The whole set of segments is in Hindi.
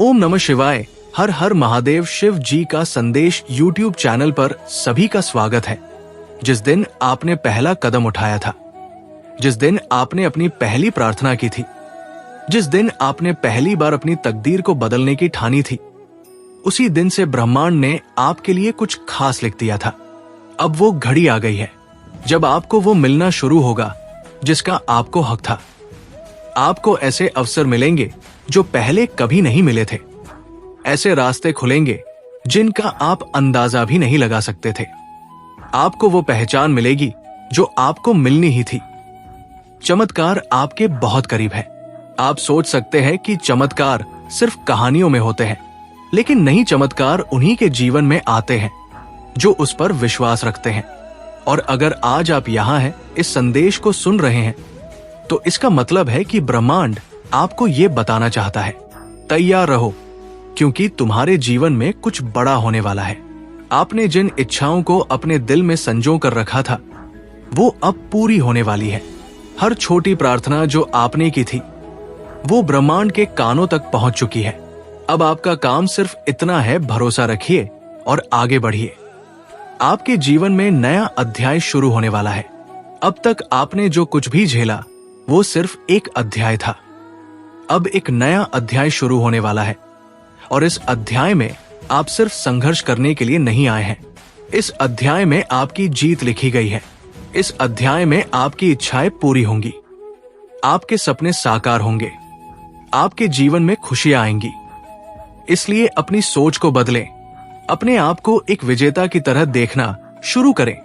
ओम नमः शिवाय। हर हर महादेव। शिव जी का संदेश YouTube चैनल पर सभी का स्वागत है। जिस दिन आपने पहला कदम उठाया था, जिस दिन आपने अपनी पहली प्रार्थना की थी, जिस दिन आपने पहली बार अपनी तकदीर को बदलने की ठानी थी, उसी दिन से ब्रह्मांड ने आपके लिए कुछ खास लिख दिया था। अब वो घड़ी आ गई है जब आपको वो मिलना शुरू होगा जिसका आपको हक था। आपको ऐसे अवसर मिलेंगे जो पहले कभी नहीं मिले थे। ऐसे रास्ते खुलेंगे जिनका आप अंदाजा भी नहीं लगा सकते थे। आपको वो पहचान मिलेगी जो आपको मिलनी ही थी। चमत्कार आपके बहुत करीब है। आप सोच सकते हैं कि चमत्कार सिर्फ कहानियों में होते हैं, लेकिन नहीं, चमत्कार उन्हीं के जीवन में आते हैं जो उस पर विश्वास रखते हैं। और अगर आज आप यहां हैं, इस संदेश को सुन रहे हैं, तो इसका मतलब है कि ब्रह्मांड आपको ये बताना चाहता है, तैयार रहो, क्योंकि तुम्हारे जीवन में कुछ बड़ा होने वाला है। आपने जिन इच्छाओं को अपने दिल में संजो कर रखा था, वो अब पूरी होने वाली है। हर छोटी प्रार्थना जो आपने की थी, वो ब्रह्मांड के कानों तक पहुंच चुकी है। अब आपका काम सिर्फ इतना है, भरोसा रखिए और आगे बढ़िए। आपके जीवन में नया अध्याय शुरू होने वाला है। अब तक आपने जो कुछ भी झेला, वो सिर्फ एक अध्याय था। अब एक नया अध्याय शुरू होने वाला है, और इस अध्याय में आप सिर्फ संघर्ष करने के लिए नहीं आए हैं। इस अध्याय में आपकी जीत लिखी गई है। इस अध्याय में आपकी इच्छाएं पूरी होंगी, आपके सपने साकार होंगे, आपके जीवन में खुशियां आएंगी। इसलिए अपनी सोच को बदलें, अपने आप को एक विजेता की तरह देखना शुरू करें,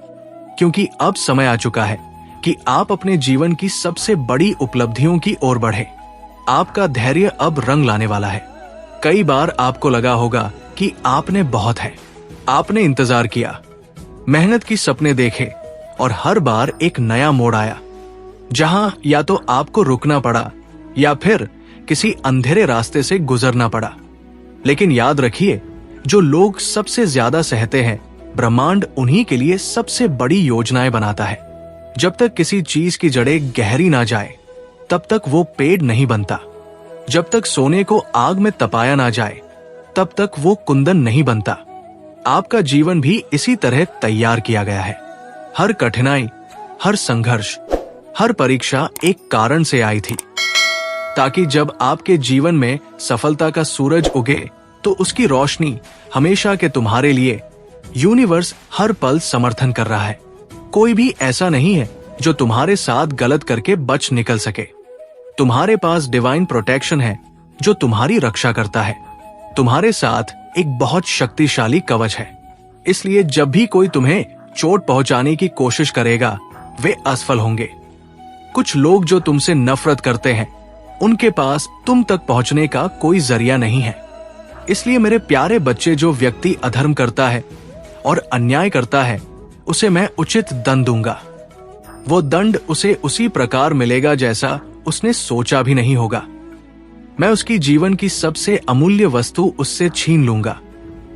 क्योंकि अब समय आ चुका है कि आप अपने जीवन की सबसे बड़ी उपलब्धियों की ओर बढ़े। आपका धैर्य अब रंग लाने वाला है। कई बार आपको लगा होगा कि आपने बहुत है, आपने इंतजार किया, मेहनत की, सपने देखे, और हर बार एक नया मोड़ आया जहां या तो आपको रुकना पड़ा या फिर किसी अंधेरे रास्ते से गुजरना पड़ा। लेकिन याद रखिए, जो लोग सबसे ज्यादा सहते हैं, ब्रह्मांड उन्हीं के लिए सबसे बड़ी योजनाएं बनाता है। जब तक किसी चीज की जड़ें गहरी ना जाए, तब तक वो पेड़ नहीं बनता। जब तक सोने को आग में तपाया ना जाए, तब तक वो कुंदन नहीं बनता। आपका जीवन भी इसी तरह तैयार किया गया है। हर कठिनाई, हर संघर्ष, हर परीक्षा एक कारण से आई थी, ताकि जब आपके जीवन में सफलता का सूरज उगे, तो उसकी रोशनी हमेशा के तुम्हारे लिए यूनिवर्स हर पल समर्थन कर रहा है। कोई भी ऐसा नहीं है जो तुम्हारे साथ गलत करके बच निकल सके। तुम्हारे पास डिवाइन प्रोटेक्शन है जो तुम्हारी रक्षा करता है। तुम्हारे साथ एक बहुत शक्तिशाली कवच है। इसलिए जब भी कोई तुम्हें चोट पहुंचाने की कोशिश करेगा, वे असफल होंगे। कुछ लोग जो तुमसे नफरत करते हैं, उनके पास तुम तक पहुंचने का कोई जरिया नहीं है। इसलिए मेरे प्यारे बच्चे, जो व्यक्ति अधर्म करता है और अन्याय करता है, उसे मैं उचित दंड दूंगा। वो दंड उसे उसी प्रकार मिलेगा जैसा उसने सोचा भी नहीं होगा। मैं उसकी जीवन की सबसे अमूल्य वस्तु उससे छीन लूंगा,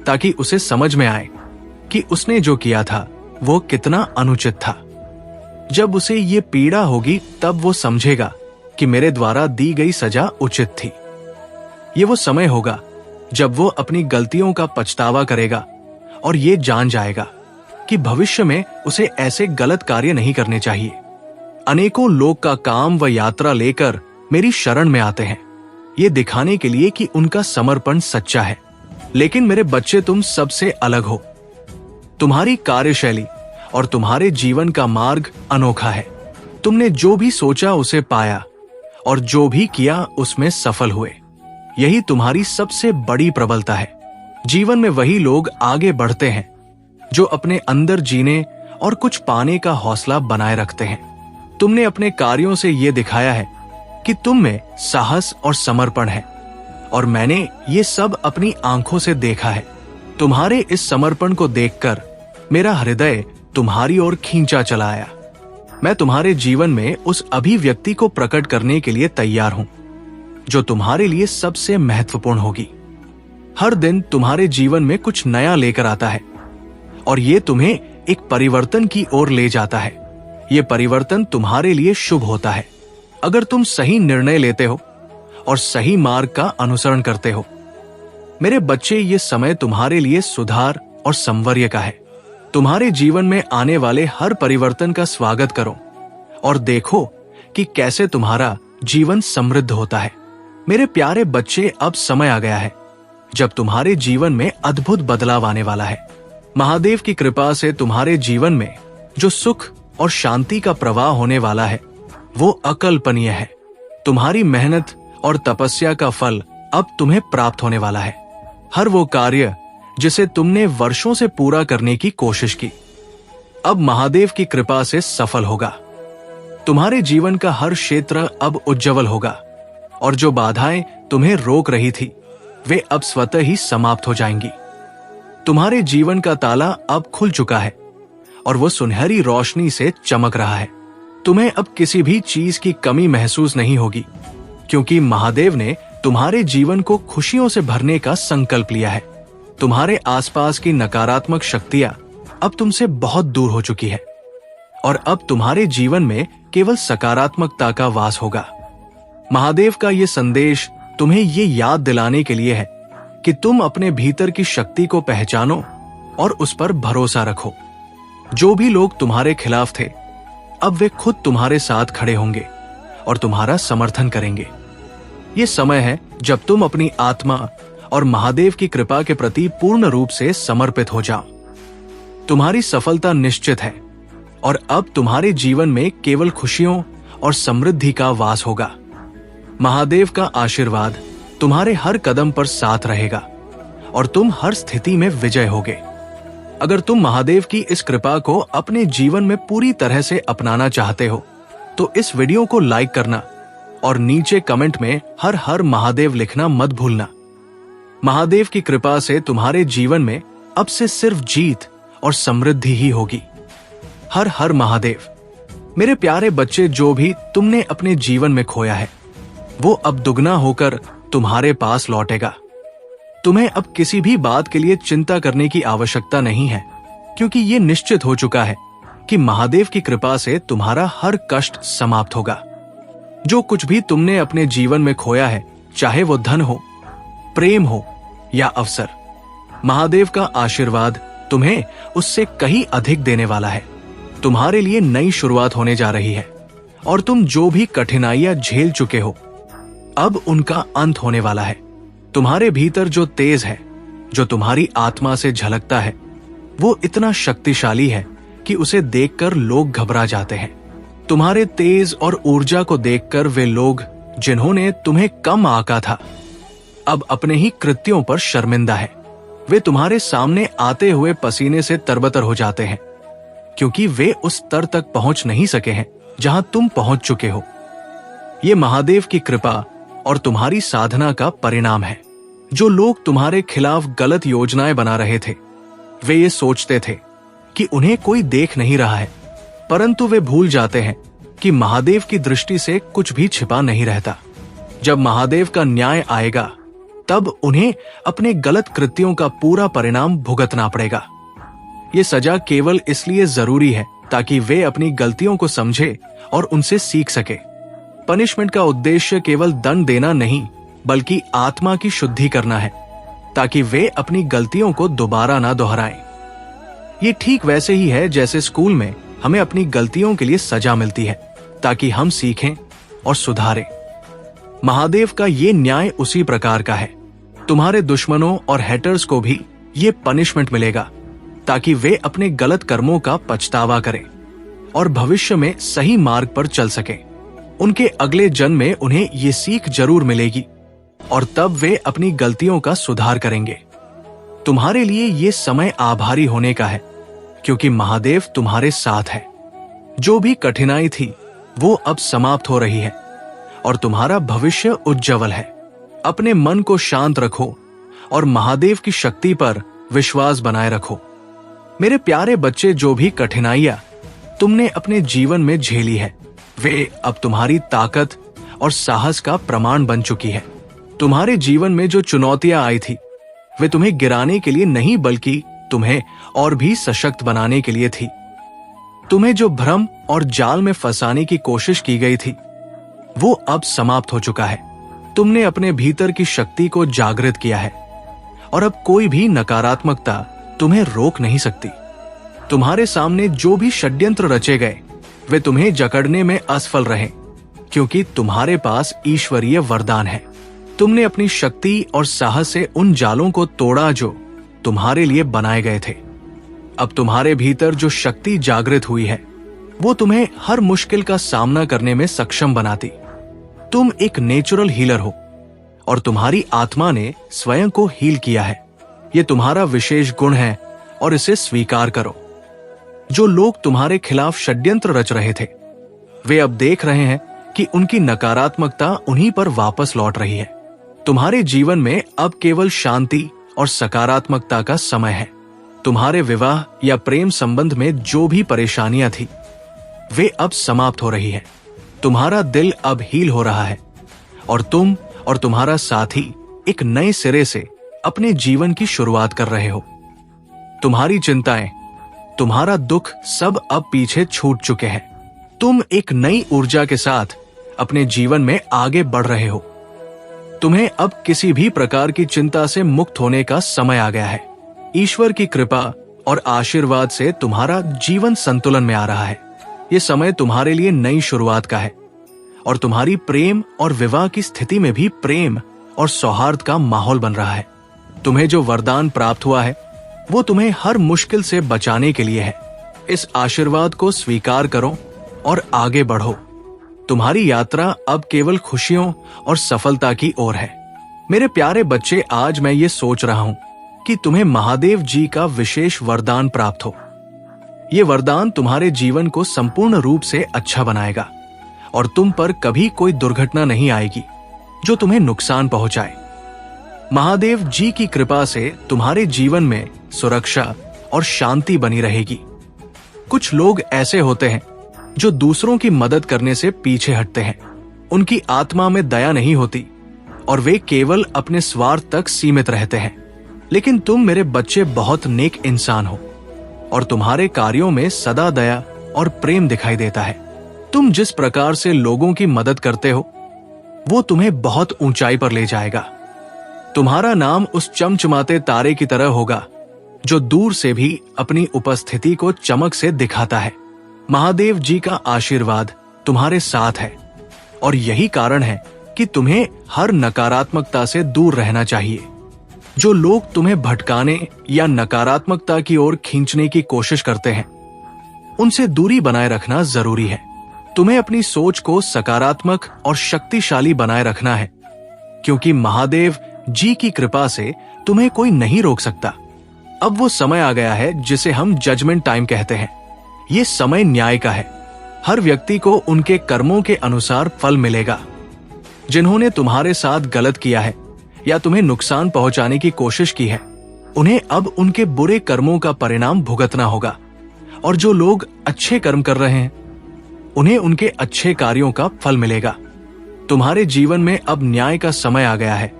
ताकि उसे समझ में आए कि उसने जो किया था वो कितना अनुचित था। जब उसे ये पीड़ा होगी, तब वो समझेगा कि मेरे द्वारा दी गई सजा उचित थी। ये वो समय होगा जब वो अपनी गलतियों का पछतावा करेगा और ये जान जाएगा कि भविष्य में उसे ऐसे गलत कार्य नहीं करने चाहिए। अनेकों लोग का काम व यात्रा लेकर मेरी शरण में आते हैं, ये दिखाने के लिए कि उनका समर्पण सच्चा है। लेकिन मेरे बच्चे, तुम सबसे अलग हो। तुम्हारी कार्यशैली और तुम्हारे जीवन का मार्ग अनोखा है। तुमने जो भी सोचा उसे पाया, और जो भी किया उसमें सफल हुए। यही तुम्हारी सबसे बड़ी प्रबलता है। जीवन में वही लोग आगे बढ़ते हैं जो अपने अंदर जीने और कुछ पाने का हौसला बनाए रखते हैं। तुमने अपने कार्यों से ये दिखाया है कि तुम में साहस और समर्पण है, और मैंने ये सब अपनी आंखों से देखा है। तुम्हारे इस समर्पण को देखकर मेरा हृदय तुम्हारी ओर खींचा चला आया। मैं तुम्हारे जीवन में उस अभिव्यक्ति को प्रकट करने के लिए तैयार हूं जो तुम्हारे लिए सबसे महत्वपूर्ण होगी। हर दिन तुम्हारे जीवन में कुछ नया लेकर आता है, और ये तुम्हें एक परिवर्तन की ओर ले जाता है। ये परिवर्तन तुम्हारे लिए शुभ होता है अगर तुम सही निर्णय लेते हो और सही मार्ग का अनुसरण करते हो। मेरे बच्चे, ये समय तुम्हारे लिए सुधार और संवर्य का है। तुम्हारे जीवन में आने वाले हर परिवर्तन का स्वागत करो और देखो कि कैसे तुम्हारा जीवन समृद्ध होता है। मेरे प्यारे बच्चे, अब समय आ गया है जब तुम्हारे जीवन में अद्भुत बदलाव आने वाला है। महादेव की कृपा से तुम्हारे जीवन में जो सुख और शांति का प्रवाह होने वाला है वो अकल्पनीय है। तुम्हारी मेहनत और तपस्या का फल अब तुम्हें प्राप्त होने वाला है। हर वो कार्य जिसे तुमने वर्षों से पूरा करने की कोशिश की, अब महादेव की कृपा से सफल होगा। तुम्हारे जीवन का हर क्षेत्र अब उज्जवल होगा और जो बाधाएं तुम्हें रोक रही थी वे अब स्वतः ही समाप्त हो जाएंगी। तुम्हारे जीवन का ताला अब खुल चुका है और वो सुनहरी रोशनी से चमक रहा है। तुम्हें अब किसी भी चीज की कमी महसूस नहीं होगी, क्योंकि महादेव ने तुम्हारे जीवन को खुशियों से भरने का संकल्प लिया है। तुम्हारे आसपास की नकारात्मक शक्तियां अब तुमसे बहुत दूर हो चुकी है और अब तुम्हारे जीवन में केवल सकारात्मकता का वास होगा। महादेव का ये संदेश तुम्हें ये याद दिलाने के लिए है कि तुम अपने भीतर की शक्ति को पहचानो और उस पर भरोसा रखो। जो भी लोग तुम्हारे खिलाफ थे, अब वे खुद तुम्हारे साथ खड़े होंगे और तुम्हारा समर्थन करेंगे। ये समय है जब तुम अपनी आत्मा और महादेव की कृपा के प्रति पूर्ण रूप से समर्पित हो जाओ। तुम्हारी सफलता निश्चित है और अब तुम्हारे जीवन में केवल खुशियों और समृद्धि का वास होगा। महादेव का आशीर्वाद तुम्हारे हर कदम पर साथ रहेगा और तुम हर स्थिति में विजय होगे। अगर तुम महादेव की इस कृपा को अपने जीवन में पूरी तरह से अपनाना चाहते हो तो इस वीडियो को लाइक करना और नीचे कमेंट में हर हर महादेव लिखना मत भूलना। महादेव की कृपा से तुम्हारे जीवन में अब से सिर्फ जीत और समृद्धि ही होगी। हर हर महादेव। मेरे प्यारे बच्चे, जो भी तुमने अपने जीवन में खोया है वो अब दुगना होकर तुम्हारे पास लौटेगा। तुम्हें अब किसी भी बात के लिए चिंता करने की आवश्यकता नहीं है, क्योंकि ये निश्चित हो चुका है कि महादेव की कृपा से तुम्हारा हर कष्ट समाप्त होगा। जो कुछ भी तुमने अपने जीवन में खोया है, चाहे वो धन हो, प्रेम हो या अवसर, महादेव का आशीर्वाद तुम्हें उससे कहीं अधिक देने वाला है। तुम्हारे लिए नई शुरुआत होने जा रही है और तुम जो भी कठिनाइयां झेल चुके हो अब उनका अंत होने वाला है। तुम्हारे भीतर जो तेज है, जो तुम्हारी आत्मा से झलकता है, वो इतना शक्तिशाली है कि उसे देखकर लोग घबरा जाते हैं। तुम्हारे तेज और ऊर्जा को देखकर वे लोग जिन्होंने तुम्हें कम आंका था अब अपने ही कृत्यों पर शर्मिंदा है। वे तुम्हारे सामने आते हुए पसीने से तरबतर हो जाते हैं, क्योंकि वे उस स्तर तक पहुंच नहीं सके हैं जहां तुम पहुंच चुके हो। ये महादेव की कृपा और तुम्हारी साधना का परिणाम है। जो लोग तुम्हारे खिलाफ गलत योजनाएं बना रहे थे, वे ये सोचते थे कि उन्हें कोई देख नहीं रहा है, परंतु वे भूल जाते हैं कि महादेव की दृष्टि से कुछ भी छिपा नहीं रहता। जब महादेव का न्याय आएगा तब उन्हें अपने गलत कृत्यों का पूरा परिणाम भुगतना पड़ेगा। ये सजा केवल इसलिए जरूरी है ताकि वे अपनी गलतियों को समझे और उनसे सीख सके। पनिशमेंट का उद्देश्य केवल दंड देना नहीं, बल्कि आत्मा की शुद्धि करना है, ताकि वे अपनी गलतियों को दोबारा ना दोहराएं। ये ठीक वैसे ही है जैसे स्कूल में हमें अपनी गलतियों के लिए सजा मिलती है ताकि हम सीखें और सुधारें। महादेव का ये न्याय उसी प्रकार का है। तुम्हारे दुश्मनों और हेटर्स को भी ये पनिशमेंट मिलेगा ताकि वे अपने गलत कर्मों का पछतावा करें और भविष्य में सही मार्ग पर चल सकें। उनके अगले जन्म में उन्हें ये सीख जरूर मिलेगी और तब वे अपनी गलतियों का सुधार करेंगे। तुम्हारे लिए ये समय आभारी होने का है, क्योंकि महादेव तुम्हारे साथ है। जो भी कठिनाई थी वो अब समाप्त हो रही है और तुम्हारा भविष्य उज्जवल है। अपने मन को शांत रखो और महादेव की शक्ति पर विश्वास बनाए रखो। मेरे प्यारे बच्चे, जो भी कठिनाइयां तुमने अपने जीवन में झेली है वे अब तुम्हारी ताकत और साहस का प्रमाण बन चुकी है। तुम्हारे जीवन में जो चुनौतियां आई थी वे तुम्हें गिराने के लिए नहीं, बल्कि तुम्हें और भी सशक्त बनाने के लिए थी। तुम्हें जो भ्रम और जाल में फंसाने की कोशिश की गई थी वो अब समाप्त हो चुका है। तुमने अपने भीतर की शक्ति को जागृत किया है और अब कोई भी नकारात्मकता तुम्हें रोक नहीं सकती। तुम्हारे सामने जो भी षड्यंत्र रचे गए वे तुम्हें जकड़ने में असफल रहे, क्योंकि तुम्हारे पास ईश्वरीय वरदान है। तुमने अपनी शक्ति और साहस से उन जालों को तोड़ा जो तुम्हारे लिए बनाए गए थे। अब तुम्हारे भीतर जो शक्ति जागृत हुई है वो तुम्हें हर मुश्किल का सामना करने में सक्षम बनाती। तुम एक नेचुरल हीलर हो और तुम्हारी आत्मा ने स्वयं को हील किया है। ये तुम्हारा विशेष गुण है और इसे स्वीकार करो। जो लोग तुम्हारे खिलाफ षड्यंत्र रच रहे थे वे अब देख रहे हैं कि उनकी नकारात्मकता उन्हीं पर वापस लौट रही है। तुम्हारे जीवन में अब केवल शांति और सकारात्मकता का समय है। तुम्हारे विवाह या प्रेम संबंध में जो भी परेशानियां थी वे अब समाप्त हो रही है। तुम्हारा दिल अब हील हो रहा है और तुम और तुम्हारा साथी एक नए सिरे से अपने जीवन की शुरुआत कर रहे हो। तुम्हारी चिंताएं, तुम्हारा दुख सब अब पीछे छूट चुके हैं। तुम एक नई ऊर्जा के साथ अपने जीवन में आगे बढ़ रहे हो। तुम्हें अब किसी भी प्रकार की चिंता से मुक्त होने का समय आ गया है। ईश्वर की कृपा और आशीर्वाद से तुम्हारा जीवन संतुलन में आ रहा है। ये समय तुम्हारे लिए नई शुरुआत का है और तुम्हारी प्रेम और विवाह की स्थिति में भी प्रेम और सौहार्द का माहौल बन रहा है। तुम्हें जो वरदान प्राप्त हुआ है वो तुम्हें हर मुश्किल से बचाने के लिए है। इस आशीर्वाद को स्वीकार करो और आगे बढ़ो। तुम्हारी यात्रा अब केवल खुशियों और सफलता की ओर है। मेरे प्यारे बच्चे, आज मैं ये सोच रहा हूं कि तुम्हें महादेव जी का विशेष वरदान प्राप्त हो। ये वरदान तुम्हारे जीवन को संपूर्ण रूप से अच्छा बनाएगा और तुम पर कभी कोई दुर्घटना नहीं आएगी जो तुम्हें नुकसान पहुंचाए। महादेव जी की कृपा से तुम्हारे जीवन में सुरक्षा और शांति बनी रहेगी। कुछ लोग ऐसे होते हैं जो दूसरों की मदद करने से पीछे हटते हैं। उनकी आत्मा में दया नहीं होती और वे केवल अपने स्वार्थ तक सीमित रहते हैं। लेकिन तुम मेरे बच्चे बहुत नेक इंसान हो और तुम्हारे कार्यों में सदा दया और प्रेम दिखाई देता है। तुम जिस प्रकार से लोगों की मदद करते हो वो तुम्हें बहुत ऊंचाई पर ले जाएगा। तुम्हारा नाम उस चमचमाते तारे की तरह होगा जो दूर से भी अपनी उपस्थिति को चमक से दिखाता है। महादेव जी का आशीर्वाद तुम्हारे साथ है और यही कारण है कि तुम्हें हर नकारात्मकता से दूर रहना चाहिए। जो लोग तुम्हें भटकाने या नकारात्मकता की ओर खींचने की कोशिश करते हैं उनसे दूरी बनाए रखना जरूरी है। तुम्हें अपनी सोच को सकारात्मक और शक्तिशाली बनाए रखना है, क्योंकि महादेव जी की कृपा से तुम्हें कोई नहीं रोक सकता। अब वो समय आ गया है जिसे हम जजमेंट टाइम कहते हैं। ये समय न्याय का है। हर व्यक्ति को उनके कर्मों के अनुसार फल मिलेगा। जिन्होंने तुम्हारे साथ गलत किया है या तुम्हें नुकसान पहुंचाने की कोशिश की है उन्हें अब उनके बुरे कर्मों का परिणाम भुगतना होगा, और जो लोग अच्छे कर्म कर रहे हैं उन्हें उनके अच्छे कार्यों का फल मिलेगा। तुम्हारे जीवन में अब न्याय का समय आ गया है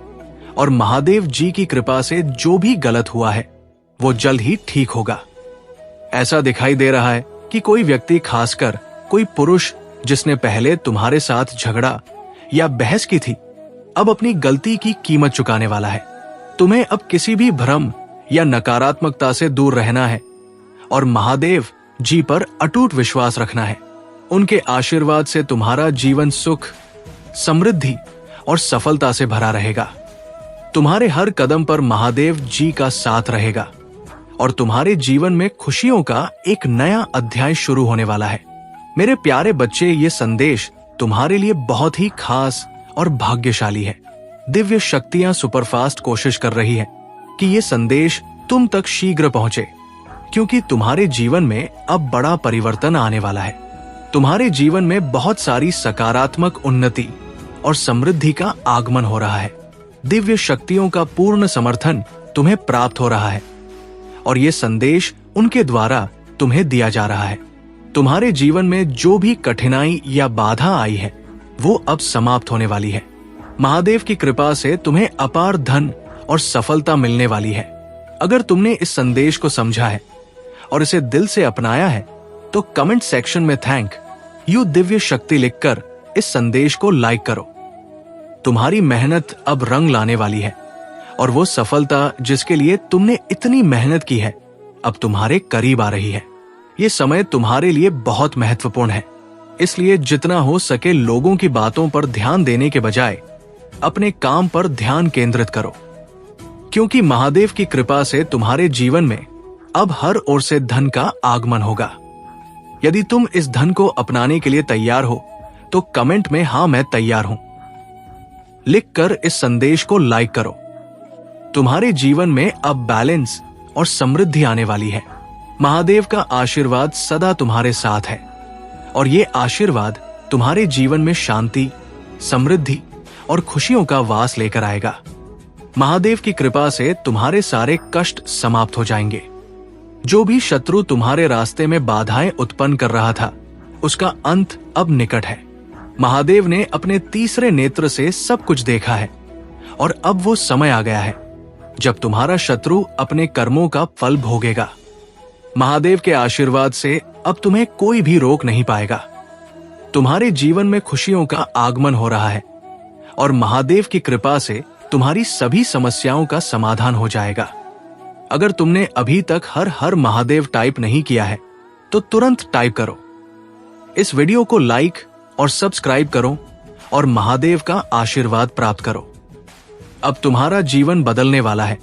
और महादेव जी की कृपा से जो भी गलत हुआ है वो जल्द ही ठीक होगा। ऐसा दिखाई दे रहा है कि कोई व्यक्ति, खासकर कोई पुरुष जिसने पहले तुम्हारे साथ झगड़ा या बहस की थी, अब अपनी गलती की कीमत चुकाने वाला है। तुम्हें अब किसी भी भ्रम या नकारात्मकता से दूर रहना है और महादेव जी पर अटूट विश्वास रखना है। उनके आशीर्वाद से तुम्हारा जीवन सुख, समृद्धि और सफलता से भरा रहेगा। तुम्हारे हर कदम पर महादेव जी का साथ रहेगा और तुम्हारे जीवन में खुशियों का एक नया अध्याय शुरू होने वाला है। मेरे प्यारे बच्चे, ये संदेश तुम्हारे लिए बहुत ही खास और भाग्यशाली है। दिव्य शक्तियां सुपरफास्ट कोशिश कर रही है कि ये संदेश तुम तक शीघ्र पहुंचे, क्योंकि तुम्हारे जीवन में अब बड़ा परिवर्तन आने वाला है। तुम्हारे जीवन में बहुत सारी सकारात्मक उन्नति और समृद्धि का आगमन हो रहा है। दिव्य शक्तियों का पूर्ण समर्थन तुम्हें प्राप्त हो रहा है और ये संदेश उनके द्वारा तुम्हें दिया जा रहा है। तुम्हारे जीवन में जो भी कठिनाई या बाधा आई है वो अब समाप्त होने वाली है। महादेव की कृपा से तुम्हें अपार धन और सफलता मिलने वाली है। अगर तुमने इस संदेश को समझा है और इसे दिल से अपनाया है तो कमेंट सेक्शन में थैंक यू दिव्य शक्ति लिखकर इस संदेश को लाइक करो। तुम्हारी मेहनत अब रंग लाने वाली है और वो सफलता जिसके लिए तुमने इतनी मेहनत की है अब तुम्हारे करीब आ रही है। ये समय तुम्हारे लिए बहुत महत्वपूर्ण है, इसलिए जितना हो सके लोगों की बातों पर ध्यान देने के बजाय अपने काम पर ध्यान केंद्रित करो, क्योंकि महादेव की कृपा से तुम्हारे जीवन में अब हर ओर से धन का आगमन होगा। यदि तुम इस धन को अपनाने के लिए तैयार हो तो कमेंट में हाँ मैं तैयार हूं लिखकर इस संदेश को लाइक करो। तुम्हारे जीवन में अब बैलेंस और समृद्धि आने वाली है। महादेव का आशीर्वाद सदा तुम्हारे साथ है और ये आशीर्वाद तुम्हारे जीवन में शांति, समृद्धि और खुशियों का वास लेकर आएगा। महादेव की कृपा से तुम्हारे सारे कष्ट समाप्त हो जाएंगे। जो भी शत्रु तुम्हारे रास्ते में बाधाएं उत्पन्न कर रहा था उसका अंत अब निकट है। महादेव ने अपने तीसरे नेत्र से सब कुछ देखा है और अब वो समय आ गया है जब तुम्हारा शत्रु अपने कर्मों का फल भोगेगा। महादेव के आशीर्वाद से अब तुम्हें कोई भी रोक नहीं पाएगा। तुम्हारे जीवन में खुशियों का आगमन हो रहा है और महादेव की कृपा से तुम्हारी सभी समस्याओं का समाधान हो जाएगा। अगर तुमने अभी तक हर हर महादेव टाइप नहीं किया है तो तुरंत टाइप करो। इस वीडियो को लाइक और सब्सक्राइब करो और महादेव का आशीर्वाद प्राप्त करो। अब तुम्हारा जीवन बदलने वाला है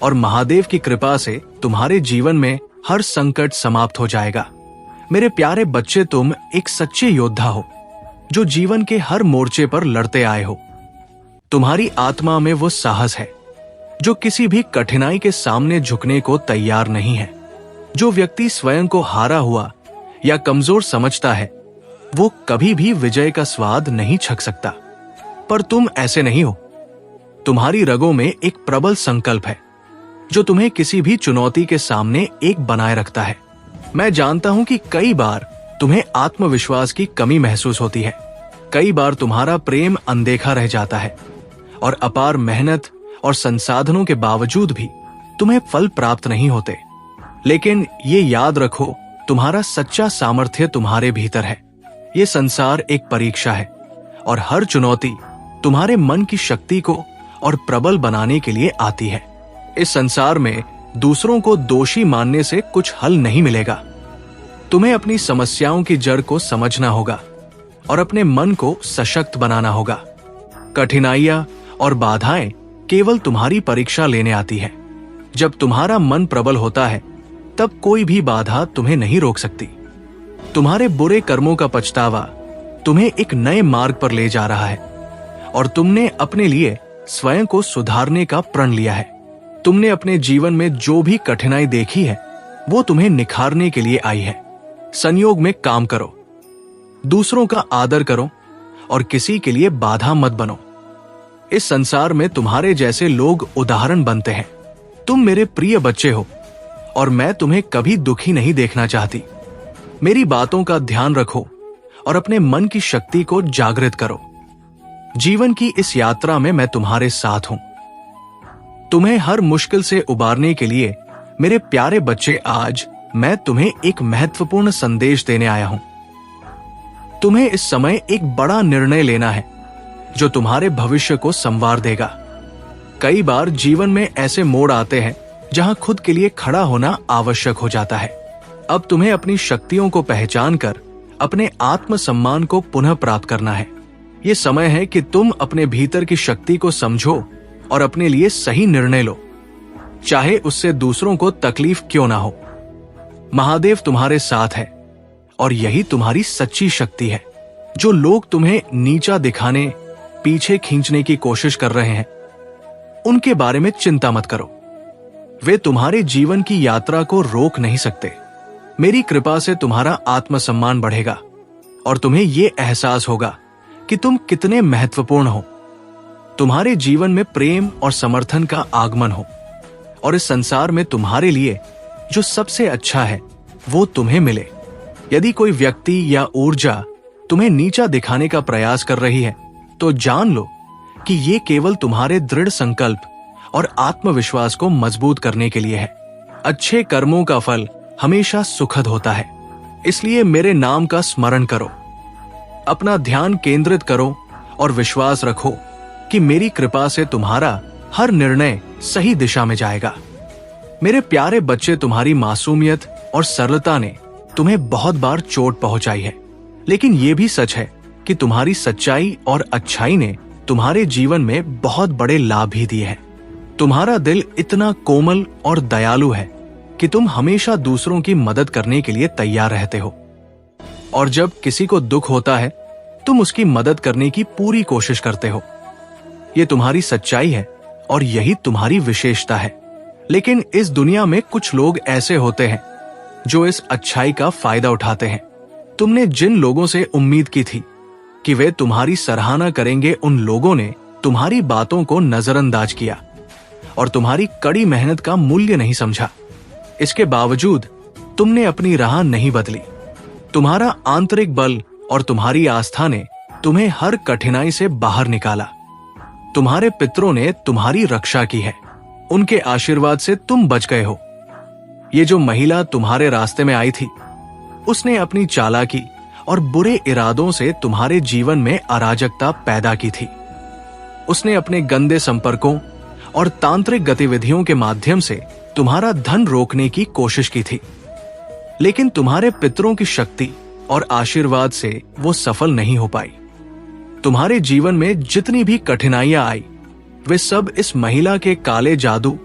और महादेव की कृपा से तुम्हारे जीवन में हर संकट समाप्त हो जाएगा। मेरे प्यारे बच्चे, तुम एक सच्चे योद्धा हो जो जीवन के हर मोर्चे पर लड़ते आए हो। तुम्हारी आत्मा में वो साहस है जो किसी भी कठिनाई के सामने झुकने को तैयार नहीं है। जो व्यक्ति स्वयं को हारा हुआ या कमजोर समझता है वो कभी भी विजय का स्वाद नहीं छक सकता, पर तुम ऐसे नहीं हो। तुम्हारी रगों में एक प्रबल संकल्प है जो तुम्हें किसी भी चुनौती के सामने एक बनाए रखता है। मैं जानता हूं कि कई बार तुम्हें आत्मविश्वास की कमी महसूस होती है, कई बार तुम्हारा प्रेम अनदेखा रह जाता है और अपार मेहनत और संसाधनों के बावजूद भी तुम्हें फल प्राप्त नहीं होते। लेकिन ये याद रखो, तुम्हारा सच्चा सामर्थ्य तुम्हारे भीतर है। ये संसार एक परीक्षा है और हर चुनौती तुम्हारे मन की शक्ति को और प्रबल बनाने के लिए आती है। इस संसार में दूसरों को दोषी मानने से कुछ हल नहीं मिलेगा। तुम्हें अपनी समस्याओं की जड़ को समझना होगा और अपने मन को सशक्त बनाना होगा। कठिनाइयां और बाधाएं केवल तुम्हारी परीक्षा लेने आती है। जब तुम्हारा मन प्रबल होता है तब कोई भी बाधा तुम्हें नहीं रोक सकती। तुम्हारे बुरे कर्मों का पछतावा तुम्हें एक नए मार्ग पर ले जा रहा है और तुमने अपने लिए स्वयं को सुधारने का प्रण लिया है। तुमने अपने जीवन में जो भी कठिनाई देखी है वो तुम्हें निखारने के लिए आई है। संयोग में काम करो, दूसरों का आदर करो और किसी के लिए बाधा मत बनो। इस संसार में तुम्हारे जैसे लोग उदाहरण बनते हैं। तुम मेरे प्रिय बच्चे हो और मैं तुम्हें कभी दुखी नहीं देखना चाहती। मेरी बातों का ध्यान रखो और अपने मन की शक्ति को जागृत करो। जीवन की इस यात्रा में मैं तुम्हारे साथ हूं। तुम्हें हर मुश्किल से उबारने के लिए मेरे प्यारे बच्चे, आज मैं तुम्हें एक महत्वपूर्ण संदेश देने आया हूं। तुम्हें इस समय एक बड़ा निर्णय लेना है जो तुम्हारे भविष्य को संवार देगा। कई बार जीवन में ऐसे मोड़ आते हैं जहां खुद के लिए खड़ा होना आवश्यक हो जाता है। अब तुम्हें अपनी शक्तियों को पहचान कर अपने आत्मसम्मान को पुनः प्राप्त करना है। ये समय है कि तुम अपने भीतर की शक्ति को समझो और अपने लिए सही निर्णय लो, चाहे उससे दूसरों को तकलीफ क्यों ना हो। महादेव तुम्हारे साथ है और यही तुम्हारी सच्ची शक्ति है। जो लोग तुम्हें नीचा दिखाने, पीछे खींचने की कोशिश कर रहे हैं, उनके बारे में चिंता मत करो। वे तुम्हारे जीवन की यात्रा को रोक नहीं सकते। मेरी कृपा से तुम्हारा आत्मसम्मान बढ़ेगा और तुम्हें यह एहसास होगा कि तुम कितने महत्वपूर्ण हो। तुम्हारे जीवन में प्रेम और समर्थन का आगमन हो और इस संसार में तुम्हारे लिए जो सबसे अच्छा है वो तुम्हें मिले। यदि कोई व्यक्ति या ऊर्जा तुम्हें नीचा दिखाने का प्रयास कर रही है तो जान लो कि ये केवल तुम्हारे दृढ़ संकल्प और आत्मविश्वास को मजबूत करने के लिए है। अच्छे कर्मों का फल हमेशा सुखद होता है, इसलिए मेरे नाम का स्मरण करो, अपना ध्यान केंद्रित करो और विश्वास रखो कि मेरी कृपा से तुम्हारा हर निर्णय सही दिशा में जाएगा। मेरे प्यारे बच्चे, तुम्हारी मासूमियत और सरलता ने तुम्हें बहुत बार चोट पहुंचाई है, लेकिन यह भी सच है कि तुम्हारी सच्चाई और अच्छाई ने तुम्हारे जीवन में बहुत बड़े लाभ भी दिए हैं। तुम्हारा दिल इतना कोमल और दयालु है कि तुम हमेशा दूसरों की मदद करने के लिए तैयार रहते हो, और जब किसी को दुख होता है तुम उसकी मदद करने की पूरी कोशिश करते हो। ये तुम्हारी सच्चाई है और यही तुम्हारी विशेषता है। लेकिन इस दुनिया में कुछ लोग ऐसे होते हैं जो इस अच्छाई का फायदा उठाते हैं। तुमने जिन लोगों से उम्मीद की थी कि वे तुम्हारी सराहना करेंगे, उन लोगों ने तुम्हारी बातों को नजरअंदाज किया और तुम्हारी कड़ी मेहनत का मूल्य नहीं समझा। इसके बावजूद तुमने अपनी राह नहीं बदली। तुम्हारा आंतरिक बल और तुम्हारी आस्था ने तुम्हें हर कठिनाई से बाहर निकाला। तुम्हारे पितरों ने तुम्हारी रक्षा की है, उनके आशीर्वाद से तुम बच गए हो। ये जो महिला तुम्हारे रास्ते में आई थी, उसने अपनी चालाकी और बुरे इरादों से तुम्हारे जीवन में अराजकता पैदा की थी। उसने अपने गंदे संपर्कों और तांत्रिक गतिविधियों के माध्यम से तुम्हारा धन रोकने की कोशिश की थी, लेकिन तुम्हारे पितरों की शक्ति और आशीर्वाद से वो सफल नहीं हो पाई। तुम्हारे जीवन में जितनी भी कठिनाइयां आई, वे सब इस महिला के काले जादू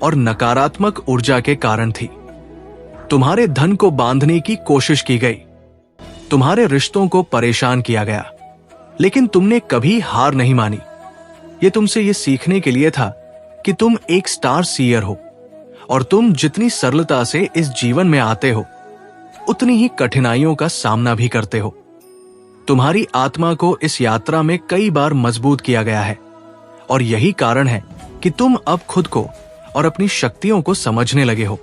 और नकारात्मक ऊर्जा के कारण थी। तुम्हारे धन को बांधने की कोशिश की गई, तुम्हारे रिश्तों को परेशान किया गया, लेकिन तुमने कभी हार नहीं मानी। ये तुमसे ये सीखने के लिए था कि तुम एक स्टार सीयर हो, और तुम जितनी सरलता से इस जीवन में आते हो, उतनी ही कठिनाइयों का सामना भी करते हो। तुम्हारी आत्मा को इस यात्रा में कई बार मजबूत किया गया है, और यही कारण है कि तुम अब खुद को और अपनी शक्तियों को समझने लगे हो।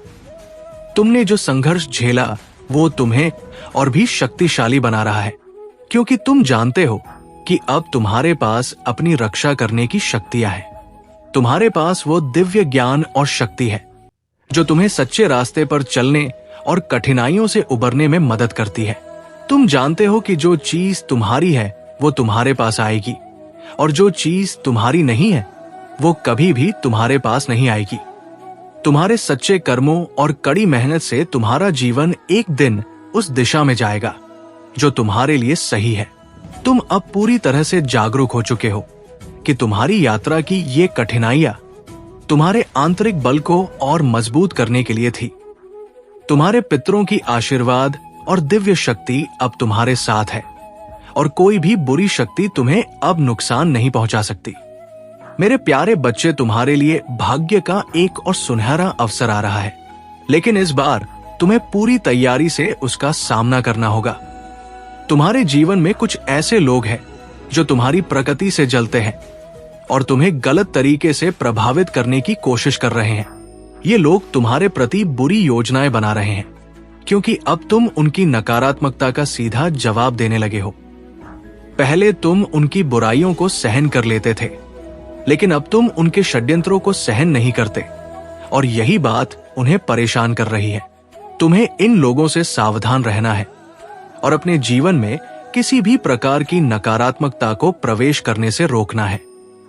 तुमने जो संघर्ष झेला, वो तुम्हें और भी शक्तिशाली बना रहा है, क्योंकि तुम जानते हो कि अब तुम्हारे पास अपनी रक्षा करने की शक्तियां हैं। तुम्हारे पास वो दिव्य ज्ञान और शक्ति है जो तुम्हें सच्चे रास्ते पर चलने और कठिनाइयों से उबरने में मदद करती है। तुम जानते हो कि जो चीज तुम्हारी है वो तुम्हारे पास आएगी, और जो चीज तुम्हारी नहीं है वो कभी भी तुम्हारे पास नहीं आएगी। तुम्हारे सच्चे कर्मों और कड़ी मेहनत से तुम्हारा जीवन एक दिन उस दिशा में जाएगा जो तुम्हारे लिए सही है। तुम अब पूरी तरह से जागरूक हो चुके हो कि तुम्हारी यात्रा की ये कठिनाइयां तुम्हारे आंतरिक बल को और मजबूत करने के लिए थी। तुम्हारे पितरों की आशीर्वाद और दिव्य शक्ति अब तुम्हारे साथ है, और कोई भी बुरी शक्ति तुम्हें अब नुकसान नहीं पहुंचा सकती। मेरे प्यारे बच्चे, तुम्हारे लिए भाग्य का एक और सुनहरा अवसर आ रहा है, लेकिन इस बार तुम्हें पूरी तैयारी से उसका सामना करना होगा। तुम्हारे जीवन में कुछ ऐसे लोग हैं जो तुम्हारी प्रकृति से जलते हैं और तुम्हें गलत तरीके से प्रभावित करने की कोशिश कर रहे हैं। ये लोग तुम्हारे प्रति बुरी योजनाएं बना रहे हैं, क्योंकि अब तुम उनकी नकारात्मकता का सीधा जवाब देने लगे हो। पहले तुम उनकी बुराइयों को सहन कर लेते थे, लेकिन अब तुम उनके षड्यंत्रों को सहन नहीं करते, और यही बात उन्हें परेशान कर रही है। तुम्हें इन लोगों से सावधान रहना है और अपने जीवन में किसी भी प्रकार की नकारात्मकता को प्रवेश करने से रोकना है।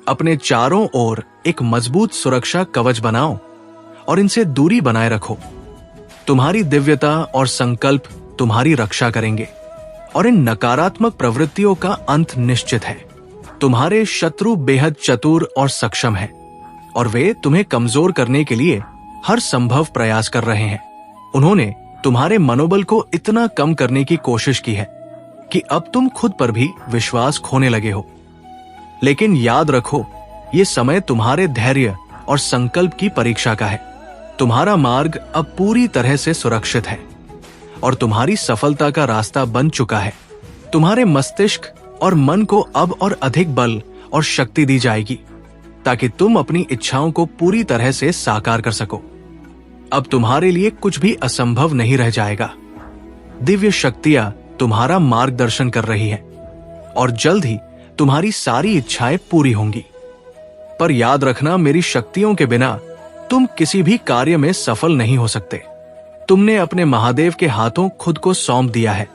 अपने चारों ओर एक मजबूत सुरक्षा कवच बनाओ और इनसे दूरी बनाए रखो। तुम्हारी दिव्यता और संकल्प तुम्हारी रक्षा करेंगे, और इन नकारात्मक प्रवृत्तियों का अंत निश्चित है। तुम्हारे शत्रु बेहद चतुर और सक्षम हैं, और वे तुम्हें कमजोर करने के लिए हर संभव प्रयास कर रहे हैं। उन्होंने तुम्हारे मनोबल को इतना कम करने की कोशिश की है कि अब तुम खुद पर भी विश्वास खोने लगे हो। लेकिन याद रखो, ये समय तुम्हारे धैर्य और संकल्प की परीक्षा का है। तुम्हारा मार्ग अब पूरी तरह से सुरक्षित है और तुम्हारी सफलता का रास्ता बन चुका है। तुम्हारे मस्तिष्क और मन को अब और अधिक बल और शक्ति दी जाएगी ताकि तुम अपनी इच्छाओं को पूरी तरह से साकार कर सको। अब तुम्हारे लिए कुछ भी असंभव नहीं रह जाएगा। दिव्य शक्तियां तुम्हारा मार्गदर्शन कर रही है और जल्द ही तुम्हारी सारी इच्छाएं पूरी होंगी। पर याद रखना, मेरी शक्तियों के बिना तुम किसी भी कार्य में सफल नहीं हो सकते। तुमने अपने महादेव के हाथों खुद को सौंप दिया है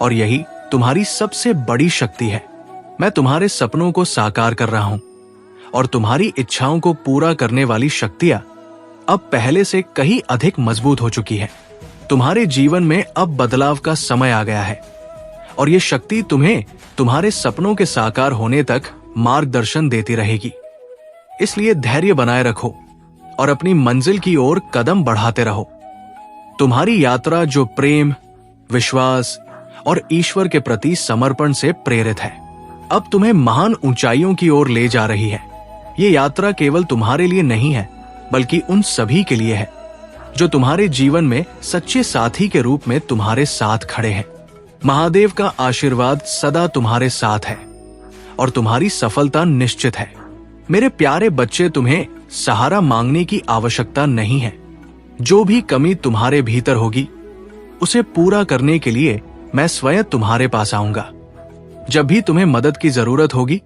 और यही तुम्हारी सबसे बड़ी शक्ति है। मैं तुम्हारे सपनों को साकार कर रहा हूं और तुम्हारी इच्छाओं को पूरा करने वाली शक्तियां अब पहले से कहीं अधिक मजबूत हो चुकी है। तुम्हारे जीवन में अब बदलाव का समय आ गया है और ये शक्ति तुम्हें तुम्हारे सपनों के साकार होने तक मार्गदर्शन देती रहेगी। इसलिए धैर्य बनाए रखो और अपनी मंजिल की ओर कदम बढ़ाते रहो। तुम्हारी यात्रा जो प्रेम, विश्वास और ईश्वर के प्रति समर्पण से प्रेरित है, अब तुम्हें महान ऊंचाइयों की ओर ले जा रही है। ये यात्रा केवल तुम्हारे लिए नहीं है, बल्कि उन सभी के लिए है जो तुम्हारे जीवन में सच्चे साथी के रूप में तुम्हारे साथ खड़े हैं। महादेव का आशीर्वाद सदा तुम्हारे साथ है और तुम्हारी सफलता निश्चित है। मेरे प्यारे बच्चे, तुम्हें सहारा मांगने की आवश्यकता नहीं है। जो भी कमी तुम्हारे भीतर होगी उसे पूरा करने के लिए मैं स्वयं तुम्हारे पास आऊंगा। जब भी तुम्हें मदद की जरूरत होगी,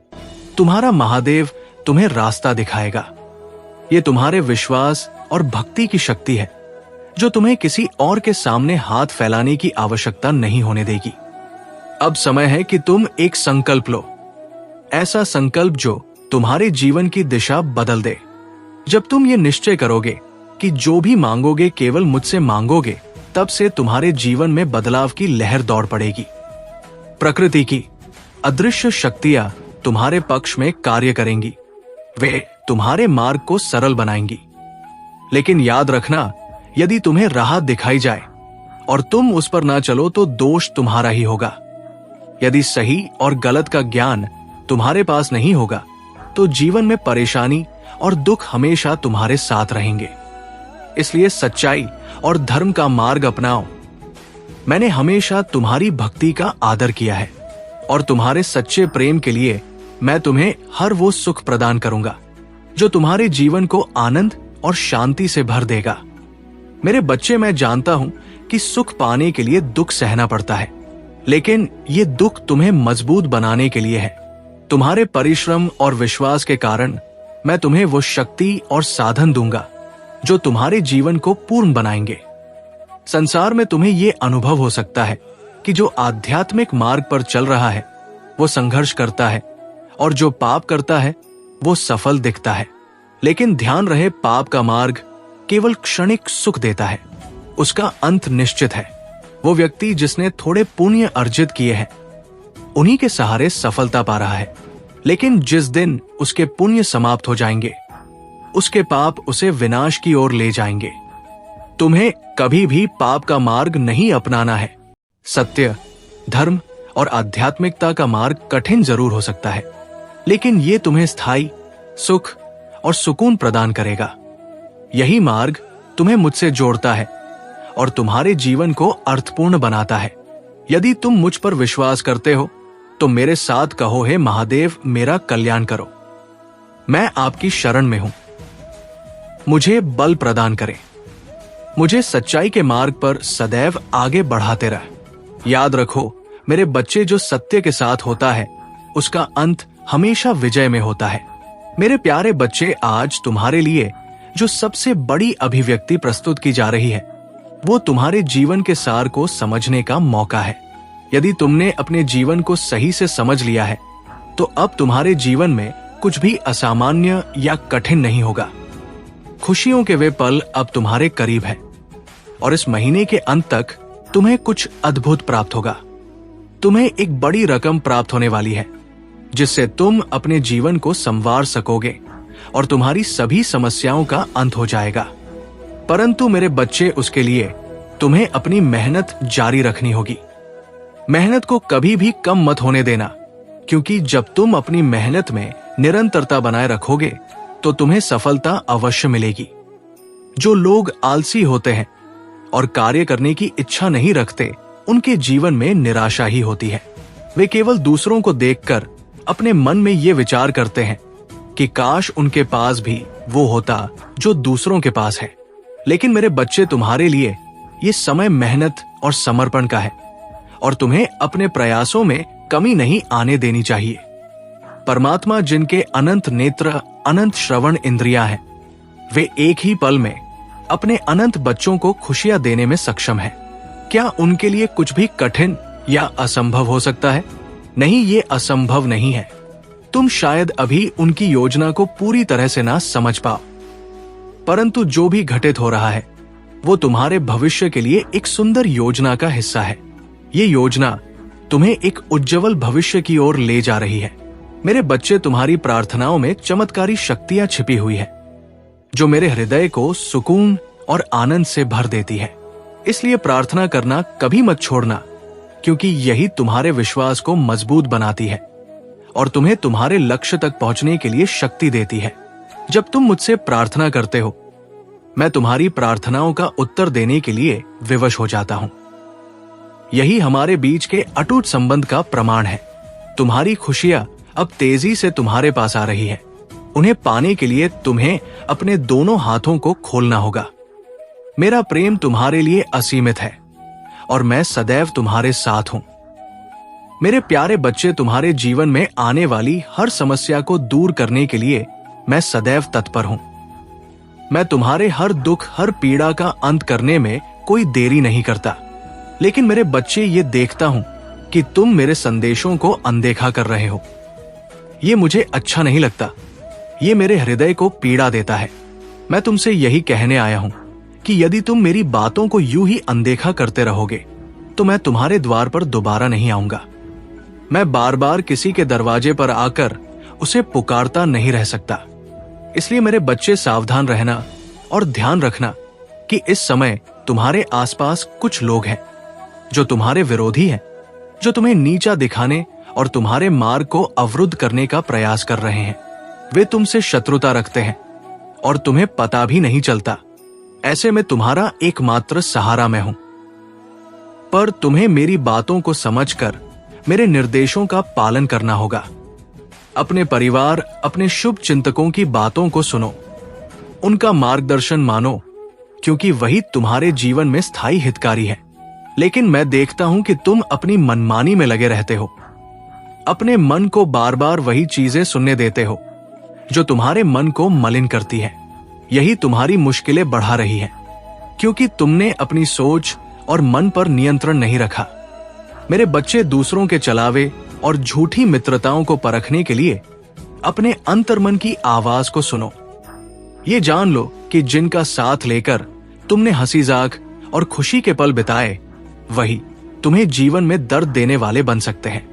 तुम्हारा महादेव तुम्हें रास्ता दिखाएगा। ये तुम्हारे विश्वास और भक्ति की शक्ति है जो तुम्हें किसी और के सामने हाथ फैलाने की आवश्यकता नहीं होने देगी। अब समय है कि तुम एक संकल्प लो, ऐसा संकल्प जो तुम्हारे जीवन की दिशा बदल दे। जब तुम ये निश्चय करोगे कि जो भी मांगोगे केवल मुझसे मांगोगे, तब से तुम्हारे जीवन में बदलाव की लहर दौड़ पड़ेगी। प्रकृति की अदृश्य शक्तियां तुम्हारे पक्ष में कार्य करेंगी। वे तुम्हारे मार्ग को सरल बनाएंगी। लेकिन याद रखना, यदि तुम्हें राह दिखाई जाए और तुम उस पर ना चलो तो दोष तुम्हारा ही होगा। यदि सही और गलत का ज्ञान तुम्हारे पास नहीं होगा तो जीवन में परेशानी और दुख हमेशा तुम्हारे साथ रहेंगे। इसलिए सच्चाई और धर्म का मार्ग अपनाओ। मैंने हमेशा तुम्हारी भक्ति का आदर किया है और तुम्हारे सच्चे प्रेम के लिए मैं तुम्हें हर वो सुख प्रदान करूंगा जो तुम्हारे जीवन को आनंद और शांति से भर देगा। मेरे बच्चे, मैं जानता हूं कि सुख पाने के लिए दुख सहना पड़ता है, लेकिन ये दुख तुम्हें मजबूत बनाने के लिए है। तुम्हारे परिश्रम और विश्वास के कारण मैं तुम्हें वो शक्ति और साधन दूंगा जो तुम्हारे जीवन को पूर्ण बनाएंगे। संसार में तुम्हें ये अनुभव हो सकता है कि जो आध्यात्मिक मार्ग पर चल रहा है वो संघर्ष करता है और जो पाप करता है वो सफल दिखता है। लेकिन ध्यान रहे, पाप का मार्ग केवल क्षणिक सुख देता है, उसका अंत निश्चित है। वो व्यक्ति जिसने थोड़े पुण्य अर्जित किए हैं उन्हीं के सहारे सफलता पा रहा है, लेकिन जिस दिन उसके पुण्य समाप्त हो जाएंगे उसके पाप उसे विनाश की ओर ले जाएंगे। तुम्हें कभी भी पाप का मार्ग नहीं अपनाना है। सत्य, धर्म और आध्यात्मिकता का मार्ग कठिन जरूर हो सकता है, लेकिन ये तुम्हें स्थायी सुख और सुकून प्रदान करेगा। यही मार्ग तुम्हें मुझसे जोड़ता है और तुम्हारे जीवन को अर्थपूर्ण बनाता है। यदि तुम मुझ पर विश्वास करते हो तो मेरे साथ कहो, हे महादेव मेरा कल्याण करो। मैं आपकी शरण में हूं, मुझे बल प्रदान करें, मुझे सच्चाई के मार्ग पर सदैव आगे बढ़ाते रह। याद रखो मेरे बच्चे, जो सत्य के साथ होता है उसका अंत हमेशा विजय में होता है। मेरे प्यारे बच्चे, आज तुम्हारे लिए जो सबसे बड़ी अभिव्यक्ति प्रस्तुत की जा रही है वो तुम्हारे जीवन के सार को समझने का मौका है। यदि तुमने अपने जीवन को सही से समझ लिया है तो अब तुम्हारे जीवन में कुछ भी असामान्य या कठिन नहीं होगा। खुशियों के वे पल अब तुम्हारे करीब है और इस महीने के अंत तक तुम्हें कुछ अद्भुत प्राप्त होगा। तुम्हें एक बड़ी रकम प्राप्त होने वाली है जिससे तुम अपने जीवन को संवार सकोगे और तुम्हारी सभी समस्याओं का अंत हो जाएगा। परंतु मेरे बच्चे, उसके लिए तुम्हें अपनी मेहनत जारी रखनी होगी। मेहनत को कभी भी कम मत होने देना, क्योंकि जब तुम अपनी मेहनत में निरंतरता बनाए रखोगे तो तुम्हें सफलता अवश्य मिलेगी। जो लोग आलसी होते हैं और कार्य करने की इच्छा नहीं रखते, उनके जीवन में निराशा ही होती है। वे केवल दूसरों को देखकर अपने मन में ये विचार करते हैं कि काश उनके पास भी वो होता जो दूसरों के पास है। लेकिन मेरे बच्चे, तुम्हारे लिए ये समय मेहनत और समर्पण का है और तुम्हें अपने प्रयासों में कमी नहीं आने देनी चाहिए। परमात्मा, जिनके अनंत नेत्र, अनंत श्रवण इंद्रियां हैं, वे एक ही पल में अपने अनंत बच्चों को खुशियां देने में सक्षम हैं। क्या उनके लिए कुछ भी कठिन या असंभव हो सकता है? नहीं, ये असंभव नहीं है। तुम शायद अभी उनकी योजना को पूरी तरह से ना समझ पाओ, परंतु जो भी घटित हो रहा है वो तुम्हारे भविष्य के लिए एक सुंदर योजना का हिस्सा है। ये योजना तुम्हें एक उज्जवल भविष्य की ओर ले जा रही है। मेरे बच्चे, तुम्हारी प्रार्थनाओं में चमत्कारी शक्तियां छिपी हुई है जो मेरे हृदय को सुकून और आनंद से भर देती है। इसलिए प्रार्थना करना कभी मत छोड़ना, क्योंकि यही तुम्हारे विश्वास को मजबूत बनाती है और तुम्हें तुम्हारे लक्ष्य तक पहुंचने के लिए शक्ति देती है। जब तुम मुझसे प्रार्थना करते हो, मैं तुम्हारी प्रार्थनाओं का उत्तर देने के लिए विवश हो जाता हूं। यही हमारे बीच के अटूट संबंध का प्रमाण है। तुम्हारी खुशियां अब तेजी से तुम्हारे पास आ रही है। उन्हें पाने के लिए तुम्हें अपने दोनों हाथों को खोलना होगा। मेरा प्रेम तुम्हारे लिए असीमित है और मैं सदैव तुम्हारे साथ हूं। मेरे प्यारे बच्चे, तुम्हारे जीवन में आने वाली हर समस्या को दूर करने के लिए मैं सदैव तत्पर हूं। मैं तुम्हारे हर दुख, हर पीड़ा का अंत करने में कोई देरी नहीं करता। लेकिन मेरे बच्चे, ये देखता हूं कि तुम मेरे संदेशों को अनदेखा कर रहे हो। ये मुझे अच्छा नहीं लगता। ये मेरे हृदय को पीड़ा देता है। मैं तुमसे यही कहने आया हूं कि यदि तुम मेरी बातों को यूं ही अनदेखा करते रहोगे तो मैं तुम्हारे द्वार पर दोबारा नहीं आऊंगा। मैं बार बार किसी के दरवाजे पर आकर उसे पुकारता नहीं रह सकता। इसलिए मेरे बच्चे, सावधान रहना और ध्यान रखना कि इस समय तुम्हारे आसपास कुछ लोग हैं जो तुम्हारे विरोधी हैं, जो तुम्हें नीचा दिखाने और तुम्हारे मार्ग को अवरुद्ध करने का प्रयास कर रहे हैं। वे तुमसे शत्रुता रखते हैं और तुम्हें पता भी नहीं चलता। ऐसे में तुम्हारा एकमात्र सहारा मैं हूं। पर तुम्हें मेरी बातों को समझकर मेरे निर्देशों का पालन करना होगा। अपने परिवार, अपने शुभ चिंतकों की बातों को सुनो, उनका मार्गदर्शन मानो, क्योंकि वही तुम्हारे जीवन में स्थायी हितकारी है। लेकिन मैं देखता हूं कि तुम अपनी मनमानी में लगे रहते हो। अपने मन को बार बार वही चीजें सुनने देते हो जो तुम्हारे मन को मलिन करती है। यही तुम्हारी मुश्किलें बढ़ा रही है, क्योंकि तुमने अपनी सोच और मन पर नियंत्रण नहीं रखा। मेरे बच्चे, दूसरों के चलावे और झूठी मित्रताओं को परखने के लिए अपने अंतर्मन की आवाज को सुनो। ये जान लो कि जिनका साथ लेकर तुमने हंसी जाक और खुशी के पल बिताए, वही तुम्हें जीवन में दर्द देने वाले बन सकते हैं।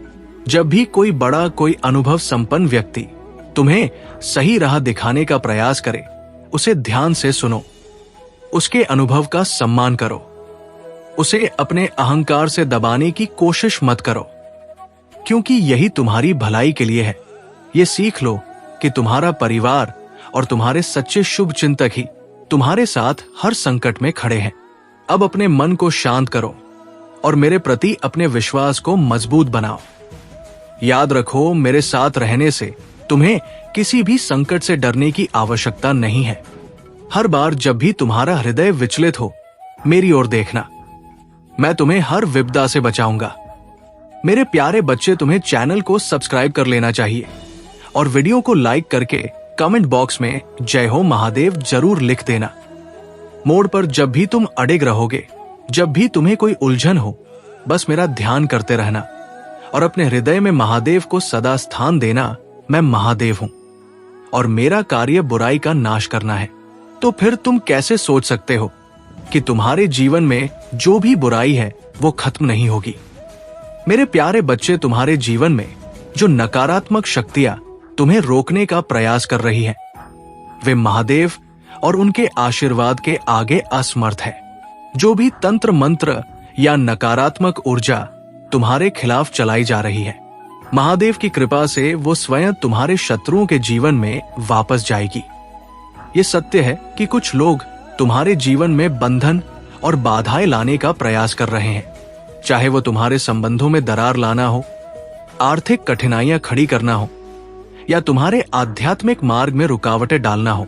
जब भी कोई बड़ा, कोई अनुभव संपन्न व्यक्ति तुम्हें सही राह दिखाने का प्रयास करे, उसे ध्यान से सुनो, उसके अनुभव का सम्मान करो, उसे अपने अहंकार से दबाने की कोशिश मत करो, क्योंकि यही तुम्हारी भलाई के लिए है। ये सीख लो कि तुम्हारा परिवार और तुम्हारे सच्चे शुभ चिंतक ही तुम्हारे साथ हर संकट में खड़े हैं। अब अपने मन को शांत करो और मेरे प्रति अपने विश्वास को मजबूत बनाओ। याद रखो, मेरे साथ रहने से तुम्हें किसी भी संकट से डरने की आवश्यकता नहीं है। हर बार जब भी तुम्हारा हृदय विचलित हो, मेरी ओर देखना। मैं तुम्हें हर विपदा से बचाऊंगा। मेरे प्यारे बच्चे, तुम्हें चैनल को सब्सक्राइब कर लेना चाहिए और वीडियो को लाइक करके कमेंट बॉक्स में जय हो महादेव जरूर लिख देना। मोड़ पर जब भी तुम अड़िग रहोगे, जब भी तुम्हें कोई उलझन हो, बस मेरा ध्यान करते रहना और अपने हृदय में महादेव को सदा स्थान देना। मैं महादेव हूं और मेरा कार्य बुराई का नाश करना है। तो फिर तुम कैसे सोच सकते हो कि तुम्हारे जीवन में जो भी बुराई है वो खत्म नहीं होगी? मेरे प्यारे बच्चे, तुम्हारे जीवन में जो नकारात्मक शक्तियां तुम्हें रोकने का प्रयास कर रही हैं, वे महादेव और उनके आशीर्वाद के आगे असमर्थ है। जो भी तंत्र मंत्र या नकारात्मक ऊर्जा तुम्हारे खिलाफ चलाई जा रही है, महादेव की कृपा से वो स्वयं तुम्हारे शत्रुओं के जीवन में वापस जाएगी। ये सत्य है कि कुछ लोग तुम्हारे जीवन में बंधन और बाधाएं लाने का प्रयास कर रहे हैं, चाहे वो तुम्हारे संबंधों में दरार लाना हो, आर्थिक कठिनाइयां खड़ी करना हो या तुम्हारे आध्यात्मिक मार्ग में रुकावटें डालना हो।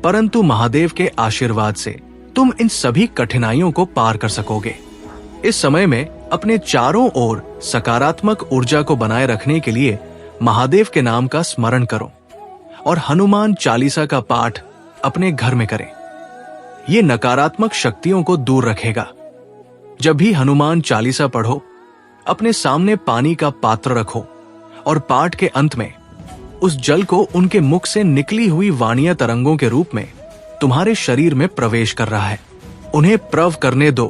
परंतु महादेव के आशीर्वाद से तुम इन सभी कठिनाइयों को पार कर सकोगे। इस समय में अपने चारों ओर सकारात्मक ऊर्जा को बनाए रखने के लिए महादेव के नाम का स्मरण करो और हनुमान चालीसा का पाठ अपने घर में करें। ये नकारात्मक शक्तियों को दूर रखेगा। जब भी हनुमान चालीसा पढ़ो, अपने सामने पानी का पात्र रखो और पाठ के अंत में उस जल को उनके मुख से निकली हुई वाणिया तरंगों के रूप में तुम्हारे शरीर में प्रवेश कर रहा है। उन्हें प्रव करने दो।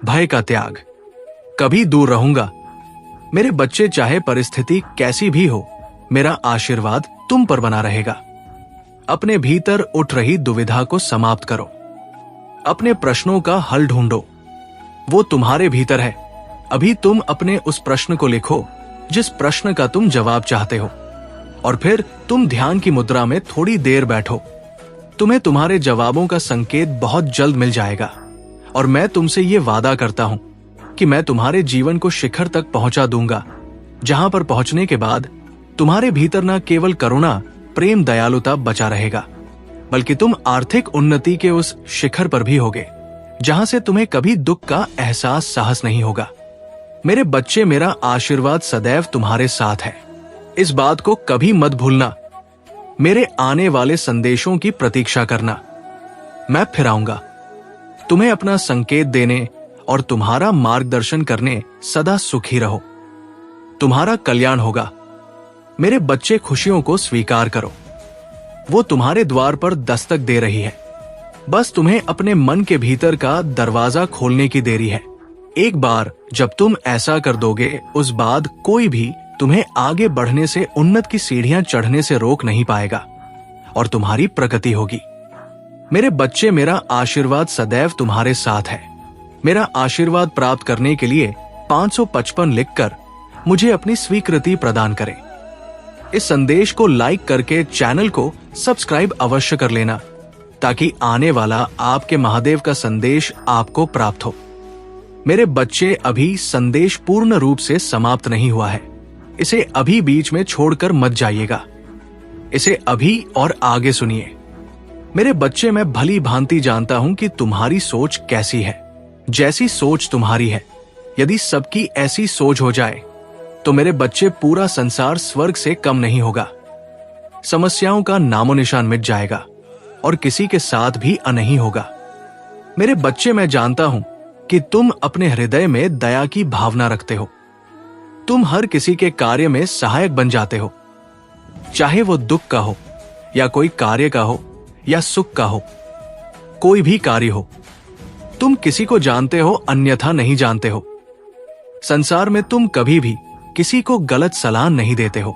भय का त्याग। कभी दूर रहूंगा। मेरे बच्चे, चाहे परिस्थिति कैसी भी हो, मेरा आशीर्वाद तुम पर बना रहेगा। अपने भीतर उठ रही दुविधा को समाप्त करो। अपने प्रश्नों का हल ढूंढो। वो तुम्हारे भीतर है। अभी तुम अपने उस प्रश्न को लिखो जिस प्रश्न का तुम जवाब चाहते हो, और फिर तुम ध्यान की मुद्रा में थोड़ी देर बैठो। तुम्हें तुम्हारे जवाबों का संकेत बहुत जल्द मिल जाएगा, और मैं तुमसे ये वादा करता हूं कि मैं तुम्हारे जीवन को शिखर तक पहुंचा दूंगा, जहां पर पहुंचने के बाद तुम्हारे भीतर न केवल करुणा, प्रेम, दयालुता बचा रहेगा, बल्कि तुम आर्थिक उन्नति के उस शिखर पर भी होगे जहां से तुम्हें कभी दुख का एहसास, साहस नहीं होगा। मेरे बच्चे, मेरा आशीर्वाद सदैव तुम्हारे साथ है। इस बात को कभी मत भूलना। मेरे आने वाले संदेशों की प्रतीक्षा करना। मैं फिर आऊंगा तुम्हें अपना संकेत देने और तुम्हारा मार्गदर्शन करने। सदा सुखी रहो। तुम्हारा कल्याण होगा। मेरे बच्चे, खुशियों को स्वीकार करो। वो तुम्हारे द्वार पर दस्तक दे रही है। बस तुम्हें अपने मन के भीतर का दरवाजा खोलने की देरी है। एक बार जब तुम ऐसा कर दोगे, उस बाद कोई भी तुम्हें आगे बढ़ने से, उन्नत की सीढ़ियां चढ़ने से रोक नहीं पाएगा, और तुम्हारी प्रगति होगी। मेरे बच्चे, मेरा आशीर्वाद सदैव तुम्हारे साथ है। मेरा आशीर्वाद प्राप्त करने के लिए 555 लिखकर मुझे अपनी स्वीकृति प्रदान करें। इस संदेश को लाइक करके चैनल को सब्सक्राइब अवश्य कर लेना, ताकि आने वाला आपके महादेव का संदेश आपको प्राप्त हो। मेरे बच्चे, अभी संदेश पूर्ण रूप से समाप्त नहीं हुआ है। इसे अभी बीच में छोड़कर मत जाइएगा। इसे अभी और आगे सुनिए। मेरे बच्चे, मैं भली भांति जानता हूं कि तुम्हारी सोच कैसी है। जैसी सोच तुम्हारी है, यदि सबकी ऐसी सोच हो जाए तो मेरे बच्चे, पूरा संसार स्वर्ग से कम नहीं होगा। समस्याओं का नामो निशान मिट जाएगा और किसी के साथ भी अनही होगा। मेरे बच्चे, मैं जानता हूं कि तुम अपने हृदय में दया की भावना रखते हो। तुम हर किसी के कार्य में सहायक बन जाते हो, चाहे वो दुख का हो या कोई कार्य का हो या सुख का हो। कोई भी कार्य हो, तुम किसी को जानते हो, अन्यथा नहीं जानते हो। संसार में तुम कभी भी किसी को गलत सलाह नहीं देते हो।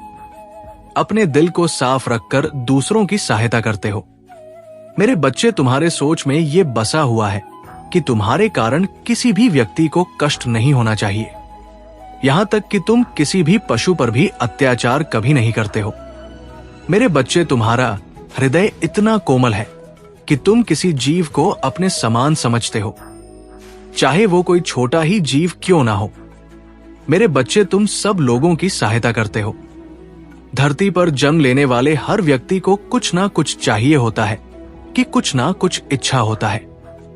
अपने दिल को साफ रखकर दूसरों की सहायता करते हो। मेरे बच्चे, तुम्हारे सोच में ये बसा हुआ है कि तुम्हारे कारण किसी भी व्यक्ति को कष्ट नहीं होना चाहिए। यहां तक कि तुम किसी भी पशु पर भी अत्याचार कभी नहीं करते हो। मेरे बच्चे, तुम्हारा हृदय इतना कोमल है कि तुम किसी जीव को अपने समान समझते हो, चाहे वो कोई छोटा ही जीव क्यों ना हो। मेरे बच्चे, तुम सब लोगों की सहायता करते हो। धरती पर जन्म लेने वाले हर व्यक्ति को कुछ ना कुछ चाहिए होता है, कि कुछ ना कुछ इच्छा होता है।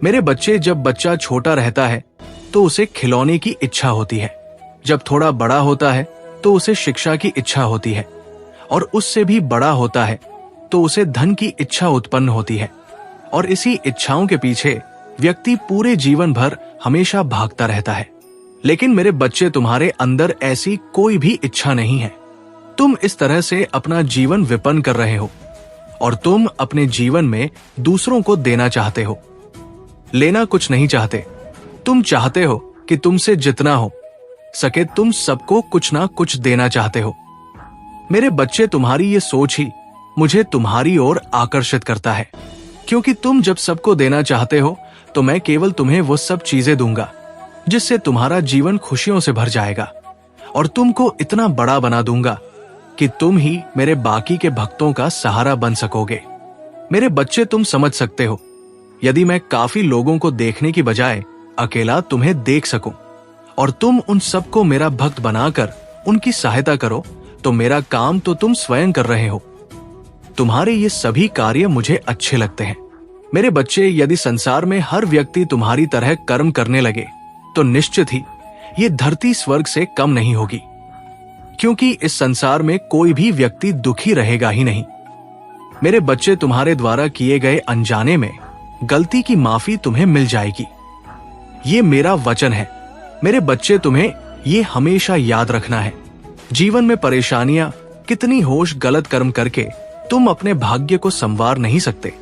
मेरे बच्चे, जब बच्चा छोटा रहता है तो उसे खिलौने की इच्छा होती है। जब थोड़ा बड़ा होता है तो उसे शिक्षा की इच्छा होती है, और उससे भी बड़ा होता है तो उसे धन की इच्छा उत्पन्न होती है। और इसी इच्छाओं के पीछे व्यक्ति पूरे जीवन भर हमेशा भागता रहता है। लेकिन मेरे बच्चे, तुम्हारे अंदर ऐसी कोई भी इच्छा नहीं है। तुम इस तरह से अपना जीवन विपन्न कर रहे हो, और तुम अपने जीवन में दूसरों को देना चाहते हो, लेना कुछ नहीं चाहते। तुम चाहते हो कि तुमसे जितना हो सके तुम सबको कुछ ना कुछ देना चाहते हो। मेरे बच्चे, तुम्हारी ये सोच ही मुझे तुम्हारी ओर आकर्षित करता है, क्योंकि तुम जब सबको देना चाहते हो तो मैं केवल तुम्हें वो सब चीजें दूंगा जिससे तुम्हारा जीवन खुशियों से भर जाएगा, और तुमको इतना बड़ा बना दूंगा कि तुम ही मेरे बाकी के भक्तों का सहारा बन सकोगे। मेरे बच्चे, तुम समझ सकते हो, यदि मैं काफी लोगों को देखने की बजाय अकेला तुम्हें देख सकूं और तुम उन सबको मेरा भक्त बनाकर उनकी सहायता करो, तो मेरा काम तो तुम स्वयं कर रहे हो। तुम्हारे ये सभी कार्य मुझे अच्छे लगते हैं। मेरे बच्चे, यदि संसार में हर व्यक्ति तुम्हारी तरह कर्म करने लगे तो निश्चित ही ये धरती स्वर्ग से कम नहीं होगी, क्योंकि इस संसार में कोई भी व्यक्ति दुखी रहेगा ही नहीं। मेरे बच्चे, तुम्हारे द्वारा किए गए अनजाने में गलती की माफी तुम्हें मिल जाएगी। ये मेरा वचन है। मेरे बच्चे, तुम्हें ये हमेशा याद रखना है। जीवन में परेशानियां कितनी होश गलत कर्म करके तुम अपने भाग्य को संवार नहीं सकते,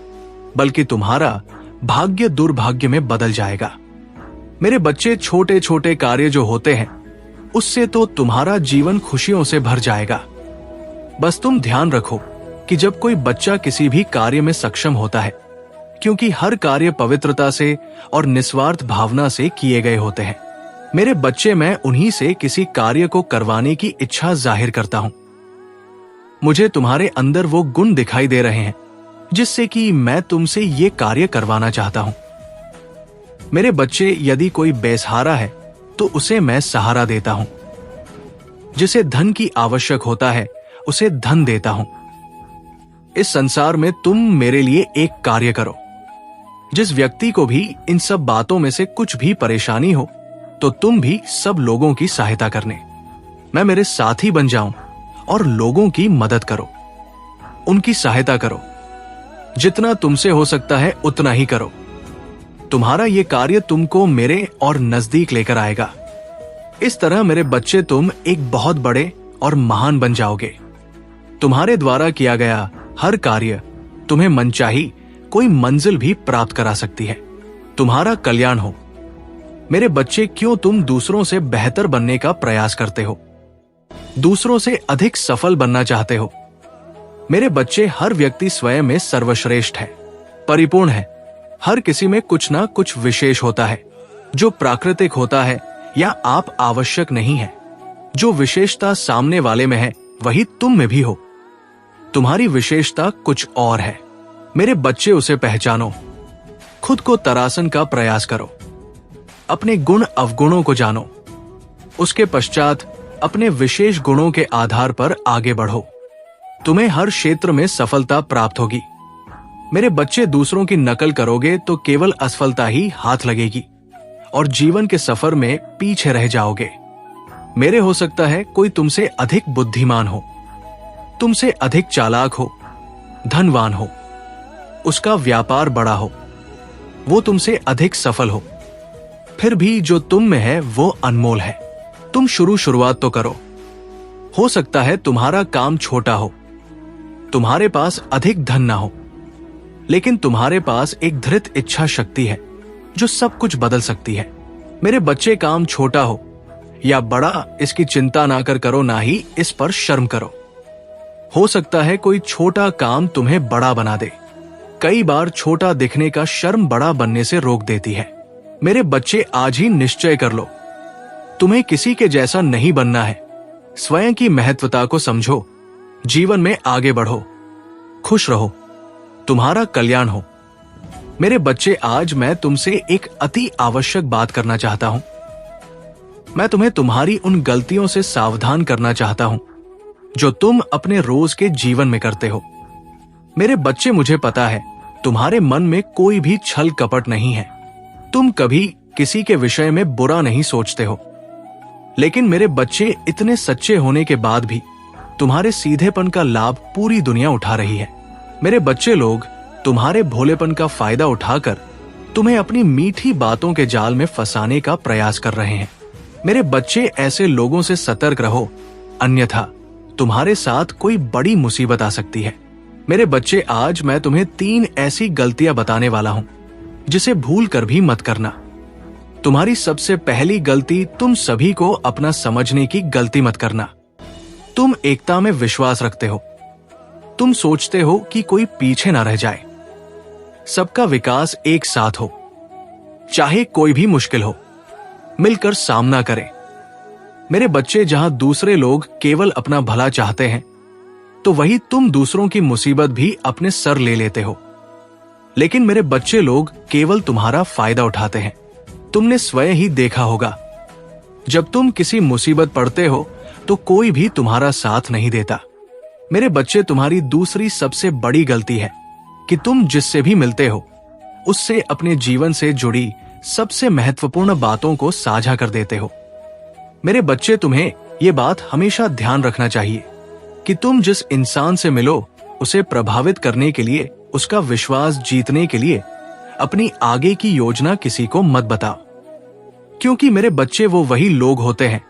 बल्कि तुम्हारा भाग्य दुर्भाग्य में बदल जाएगा। मेरे बच्चे, छोटे छोटे कार्य जो होते हैं उससे तो तुम्हारा जीवन खुशियों से भर जाएगा। बस तुम ध्यान रखो कि जब कोई बच्चा किसी भी कार्य में सक्षम होता है, क्योंकि हर कार्य पवित्रता से और निस्वार्थ भावना से किए गए होते हैं। मेरे बच्चे, मैं उन्हीं से किसी कार्य को करवाने की इच्छा जाहिर करता हूं। मुझे तुम्हारे अंदर वो गुण दिखाई दे रहे हैं जिससे कि मैं तुमसे ये कार्य करवाना चाहता हूं। मेरे बच्चे, यदि कोई बेसहारा है तो उसे मैं सहारा देता हूं। जिसे धन की आवश्यक होता है उसे धन देता हूं। इस संसार में तुम मेरे लिए एक कार्य करो। जिस व्यक्ति को भी इन सब बातों में से कुछ भी परेशानी हो तो तुम भी सब लोगों की सहायता करने, मैं मेरे साथी बन जाऊं और लोगों की मदद करो, उनकी सहायता करो। जितना तुमसे हो सकता है उतना ही करो। तुम्हारा ये कार्य तुमको मेरे और नजदीक लेकर आएगा। इस तरह मेरे बच्चे, तुम एक बहुत बड़े और महान बन जाओगे। तुम्हारे द्वारा किया गया हर कार्य तुम्हें मनचाही कोई मंजिल भी प्राप्त करा सकती है। तुम्हारा कल्याण हो। मेरे बच्चे, क्यों तुम दूसरों से बेहतर बनने का प्रयास करते हो, दूसरों से अधिक सफल बनना चाहते हो? मेरे बच्चे, हर व्यक्ति स्वयं में सर्वश्रेष्ठ है, परिपूर्ण है। हर किसी में कुछ ना कुछ विशेष होता है जो प्राकृतिक होता है या आप आवश्यक नहीं है। जो विशेषता सामने वाले में है वही तुम में भी हो। तुम्हारी विशेषता कुछ और है। मेरे बच्चे, उसे पहचानो। खुद को तरासन का प्रयास करो। अपने गुण अवगुणों को जानो। उसके पश्चात अपने विशेष गुणों के आधार पर आगे बढ़ो। तुम्हें हर क्षेत्र में सफलता प्राप्त होगी। मेरे बच्चे, दूसरों की नकल करोगे तो केवल असफलता ही हाथ लगेगी और जीवन के सफर में पीछे रह जाओगे। मेरे, हो सकता है कोई तुमसे अधिक बुद्धिमान हो, तुमसे अधिक चालाक हो, धनवान हो, उसका व्यापार बड़ा हो, वो तुमसे अधिक सफल हो। फिर भी जो तुम में है वो अनमोल है। तुम शुरुआत तो करो। हो सकता है तुम्हारा काम छोटा हो, तुम्हारे पास अधिक धन ना हो, लेकिन तुम्हारे पास एक धृत इच्छा शक्ति है जो सब कुछ बदल सकती है। मेरे बच्चे, काम छोटा हो या बड़ा, इसकी चिंता ना करो, ना ही इस पर शर्म करो। हो सकता है कोई छोटा काम तुम्हें बड़ा बना दे। कई बार छोटा दिखने का शर्म बड़ा बनने से रोक देती है। मेरे बच्चे, आज ही निश्चय कर लो, तुम्हें किसी के जैसा नहीं बनना है। स्वयं की महत्वता को समझो, जीवन में आगे बढ़ो, खुश रहो, तुम्हारा कल्याण हो। मेरे बच्चे, आज मैं तुमसे एक अति आवश्यक बात करना चाहता हूं। मैं तुम्हें तुम्हारी उन गलतियों से सावधान करना चाहता हूं जो तुम अपने रोज के जीवन में करते हो। मेरे बच्चे, मुझे पता है तुम्हारे मन में कोई भी छल कपट नहीं है। तुम कभी किसी के विषय में बुरा नहीं सोचते हो। लेकिन मेरे बच्चे, इतने सच्चे होने के बाद भी तुम्हारे सीधेपन का लाभ पूरी दुनिया उठा रही है। मेरे बच्चे, लोग तुम्हारे भोलेपन का फायदा उठाकर तुम्हें अपनी मीठी बातों के जाल में फंसाने का प्रयास कर रहे हैं। मेरे बच्चे, ऐसे लोगों से सतर्क रहो, अन्यथा तुम्हारे साथ कोई बड़ी मुसीबत आ सकती है। मेरे बच्चे, आज मैं तुम्हें 3 ऐसी गलतियां बताने वाला हूं जिसे भूल कर भी मत करना। तुम्हारी सबसे पहली गलती, तुम सभी को अपना समझने की गलती मत करना। तुम एकता में विश्वास रखते हो। तुम सोचते हो कि कोई पीछे ना रह जाए, सबका विकास एक साथ हो, चाहे कोई भी मुश्किल हो, मिलकर सामना करें। मेरे बच्चे, जहां दूसरे लोग केवल अपना भला चाहते हैं, तो वही तुम दूसरों की मुसीबत भी अपने सर ले लेते हो। लेकिन मेरे बच्चे, लोग केवल तुम्हारा फायदा उठाते हैं। तुमने स्वयं ही देखा होगा, जब तुम किसी मुसीबत पड़ते हो तो कोई भी तुम्हारा साथ नहीं देता। मेरे बच्चे, तुम्हारी दूसरी सबसे बड़ी गलती है कि तुम जिससे भी मिलते हो उससे अपने जीवन से जुड़ी सबसे महत्वपूर्ण बातों को साझा कर देते हो। मेरे बच्चे, तुम्हें ये बात हमेशा ध्यान रखना चाहिए कि तुम जिस इंसान से मिलो उसे प्रभावित करने के लिए, उसका विश्वास जीतने के लिए अपनी आगे की योजना किसी को मत बताओ। क्योंकि मेरे बच्चे, वो वही लोग होते हैं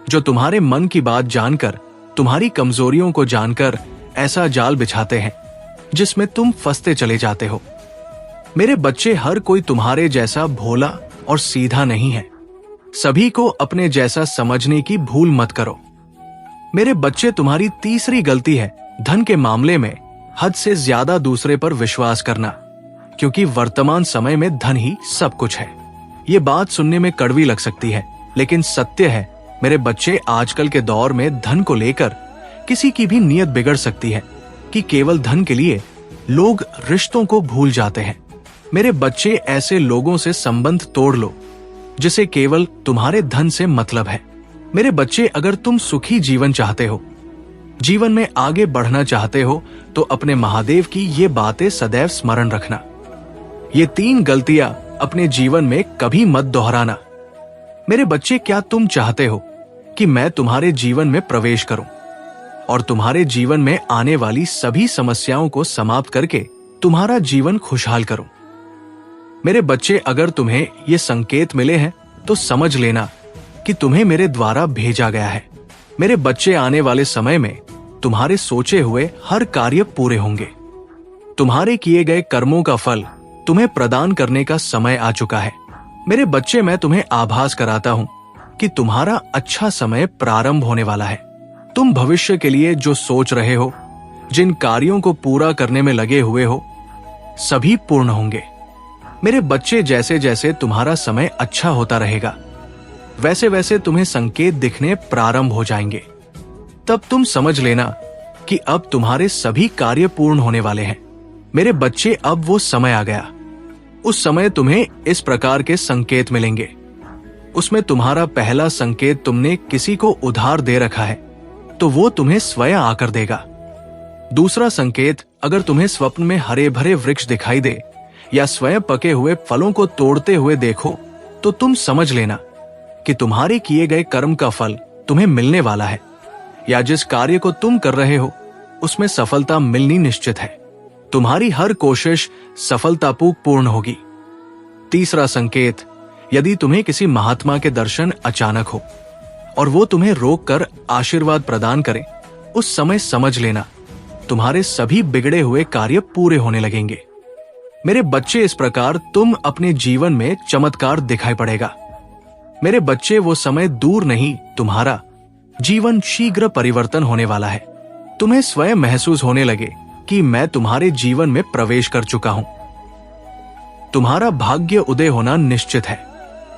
जो तुम्हारे मन की बात जानकर तुम्हारी कमजोरियों को जानकर ऐसा जाल बिछाते हैं जिसमें तुम फंसते चले जाते हो। मेरे बच्चे, हर कोई तुम्हारे जैसा भोला और सीधा नहीं है। सभी को अपने जैसा समझने की भूल मत करो। मेरे बच्चे, तुम्हारी तीसरी गलती है धन के मामले में हद से ज्यादा दूसरे पर विश्वास करना, क्योंकि वर्तमान समय में धन ही सब कुछ है। ये बात सुनने में कड़वी लग सकती है, लेकिन सत्य है मेरे बच्चे। आजकल के दौर में धन को लेकर किसी की भी नीयत बिगड़ सकती है कि केवल धन के लिए लोग रिश्तों को भूल जाते हैं। मेरे बच्चे, ऐसे लोगों से संबंध तोड़ लो जिसे केवल तुम्हारे धन से मतलब है। मेरे बच्चे, अगर तुम सुखी जीवन चाहते हो, जीवन में आगे बढ़ना चाहते हो, तो अपने महादेव की ये बातें सदैव स्मरण रखना। ये 3 गलतियां अपने जीवन में कभी मत दोहराना। मेरे बच्चे, क्या तुम चाहते हो कि मैं तुम्हारे जीवन में प्रवेश करूं और तुम्हारे जीवन में आने वाली सभी समस्याओं को समाप्त करके तुम्हारा जीवन खुशहाल करूं? मेरे बच्चे, अगर तुम्हें ये संकेत मिले हैं तो समझ लेना कि तुम्हें मेरे द्वारा भेजा गया है। मेरे बच्चे, आने वाले समय में तुम्हारे सोचे हुए हर कार्य पूरे होंगे। तुम्हारे किए गए कर्मों का फल तुम्हें प्रदान करने का समय आ चुका है। मेरे बच्चे, मैं तुम्हें आभास कराता हूं कि तुम्हारा अच्छा समय प्रारंभ होने वाला है। तुम भविष्य के लिए जो सोच रहे हो, जिन कार्यों को पूरा करने में लगे हुए हो, सभी पूर्ण होंगे। मेरे बच्चे, जैसे जैसे तुम्हारा समय अच्छा होता रहेगा, वैसे वैसे तुम्हें संकेत दिखने प्रारंभ हो जाएंगे। तब तुम समझ लेना कि अब तुम्हारे सभी कार्य पूर्ण होने वाले हैं। मेरे बच्चे, अब वो समय आ गया। उस समय तुम्हें इस प्रकार के संकेत मिलेंगे। उसमें तुम्हारा पहला संकेत, तुमने किसी को उधार दे रखा है तो वो तुम्हें स्वयं आकर देगा। दूसरा संकेत, अगर तुम्हें स्वप्न में हरे भरे वृक्ष दिखाई दे या स्वयं पके हुए फलों को तोड़ते हुए देखो, तो तुम समझ लेना कि तुम्हारे किए गए कर्म का फल तुम्हें मिलने वाला है, या जिस कार्य को तुम कर रहे हो उसमें सफलता मिलनी निश्चित है। तुम्हारी हर कोशिश सफलतापूर्ण होगी। तीसरा संकेत, यदि तुम्हें किसी महात्मा के दर्शन अचानक हो और वो तुम्हें रोककर आशीर्वाद प्रदान करें, उस समय समझ लेना तुम्हारे सभी बिगड़े हुए कार्य पूरे होने लगेंगे। मेरे बच्चे, इस प्रकार तुम अपने जीवन में चमत्कार दिखाई पड़ेगा। मेरे बच्चे, वो समय दूर नहीं, तुम्हारा जीवन शीघ्र परिवर्तन होने वाला है। तुम्हें स्वयं महसूस होने लगे कि मैं तुम्हारे जीवन में प्रवेश कर चुका हूं। तुम्हारा भाग्य उदय होना निश्चित है।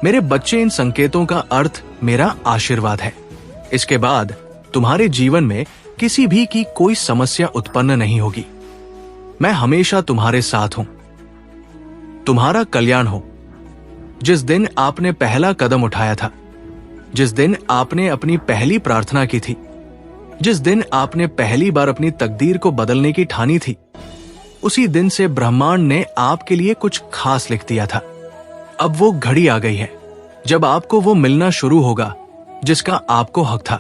मेरे बच्चे, इन संकेतों का अर्थ मेरा आशीर्वाद है। इसके बाद तुम्हारे जीवन में किसी भी की कोई समस्या उत्पन्न नहीं होगी। मैं हमेशा तुम्हारे साथ हूं। तुम्हारा कल्याण हो। जिस दिन आपने पहला कदम उठाया था, जिस दिन आपने अपनी पहली प्रार्थना की थी, जिस दिन आपने पहली बार अपनी तकदीर को बदलने की ठानी थी, उसी दिन से ब्रह्मांड ने आपके लिए कुछ खास लिख दिया था। अब वो घड़ी आ गई है जब आपको वो मिलना शुरू होगा जिसका आपको हक था।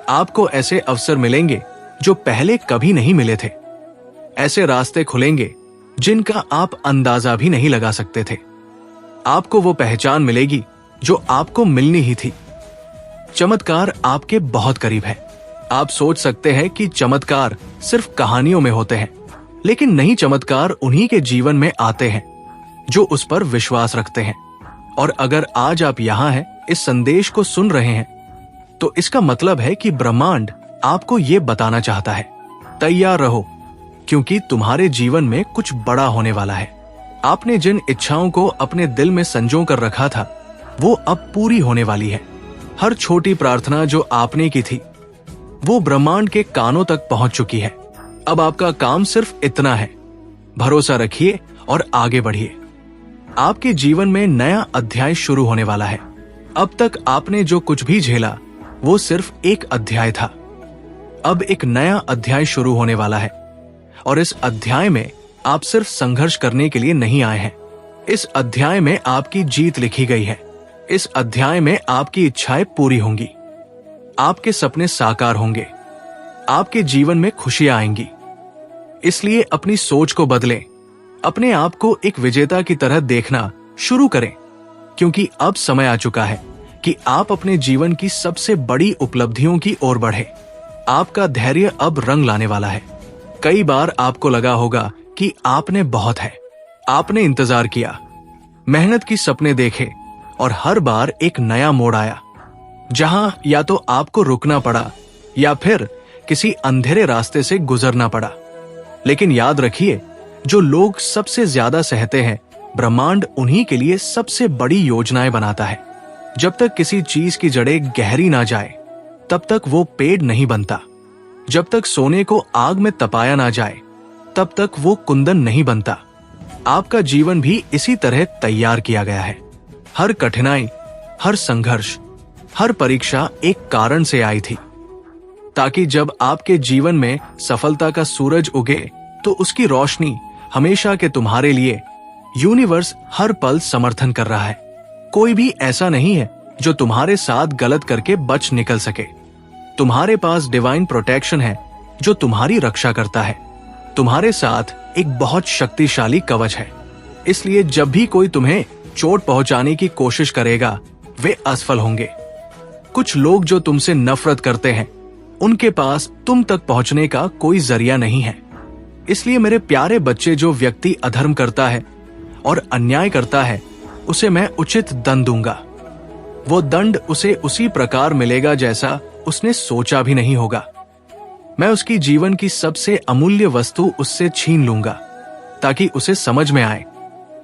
आपको ऐसे अवसर मिलेंगे जो पहले कभी नहीं मिले थे। ऐसे रास्ते खुलेंगे जिनका आप अंदाजा भी नहीं लगा सकते थे। आपको वो पहचान मिलेगी जो आपको मिलनी ही थी। चमत्कार आपके बहुत करीब है। आप सोच सकते हैं कि चमत्कार सिर्फ कहानियों में होते हैं, लेकिन नहीं, चमत्कार उन्हीं के जीवन में आते हैं जो उस पर विश्वास रखते हैं। और अगर आज आप यहाँ हैं, इस संदेश को सुन रहे हैं, तो इसका मतलब है कि ब्रह्मांड आपको ये बताना चाहता है, तैयार रहो, क्योंकि तुम्हारे जीवन में कुछ बड़ा होने वाला है। आपने जिन इच्छाओं को अपने दिल में संजो कर रखा था, वो अब पूरी होने वाली है। हर छोटी प्रार्थना जो आपने की थी, वो ब्रह्मांड के कानों तक पहुंच चुकी है। अब आपका काम सिर्फ इतना है, भरोसा रखिए और आगे बढ़िए। आपके जीवन में नया अध्याय शुरू होने वाला है। अब तक आपने जो कुछ भी झेला, वो सिर्फ एक अध्याय था। अब एक नया अध्याय शुरू होने वाला है, और इस अध्याय में आप सिर्फ संघर्ष करने के लिए नहीं आए हैं। इस अध्याय में आपकी जीत लिखी गई है। इस अध्याय में आपकी इच्छाएं पूरी होंगी, आपके सपने साकार होंगे, आपके जीवन में खुशियां आएंगी। इसलिए अपनी सोच को बदलें, अपने आप को एक विजेता की तरह देखना शुरू करें, क्योंकि अब समय आ चुका है कि आप अपने जीवन की सबसे बड़ी उपलब्धियों की ओर बढ़े। आपका धैर्य अब रंग लाने वाला है। कई बार आपको लगा होगा कि आपने बहुत है, आपने इंतजार किया, मेहनत की सपने देखे और हर बार एक नया मोड़ आया जहां या तो आपको रुकना पड़ा या फिर किसी अंधेरे रास्ते से गुजरना पड़ा। लेकिन याद रखिए, जो लोग सबसे ज्यादा सहते हैं, ब्रह्मांड उन्हीं के लिए सबसे बड़ी योजनाएं बनाता है। जब तक किसी चीज की जड़ें गहरी ना जाए तब तक वो पेड़ नहीं बनता। जब तक सोने को आग में तपाया ना जाए तब तक वो कुंदन नहीं बनता। आपका जीवन भी इसी तरह तैयार किया गया है। हर कठिनाई, हर संघर्ष, हर परीक्षा एक कारण से आई थी, ताकि जब आपके जीवन में सफलता का सूरज उगे तो उसकी रोशनी हमेशा के तुम्हारे लिए यूनिवर्स हर पल समर्थन कर रहा है। कोई भी ऐसा नहीं है जो तुम्हारे साथ गलत करके बच निकल सके। तुम्हारे पास डिवाइन प्रोटेक्शन है जो तुम्हारी रक्षा करता है। तुम्हारे साथ एक बहुत शक्तिशाली कवच है। इसलिए जब भी कोई तुम्हें चोट पहुंचाने की कोशिश करेगा, वे असफल होंगे। कुछ लोग जो तुमसे नफरत करते हैं, उनके पास तुम तक पहुंचने का कोई जरिया नहीं है। इसलिए मेरे प्यारे बच्चे, जो व्यक्ति अधर्म करता है और अन्याय करता है, उसे मैं उचित दंड दूंगा। वो दंड उसे उसी प्रकार मिलेगा जैसा उसने सोचा भी नहीं होगा। मैं उसकी जीवन की सबसे अमूल्य वस्तु उससे छीन लूंगा, ताकि उसे समझ में आए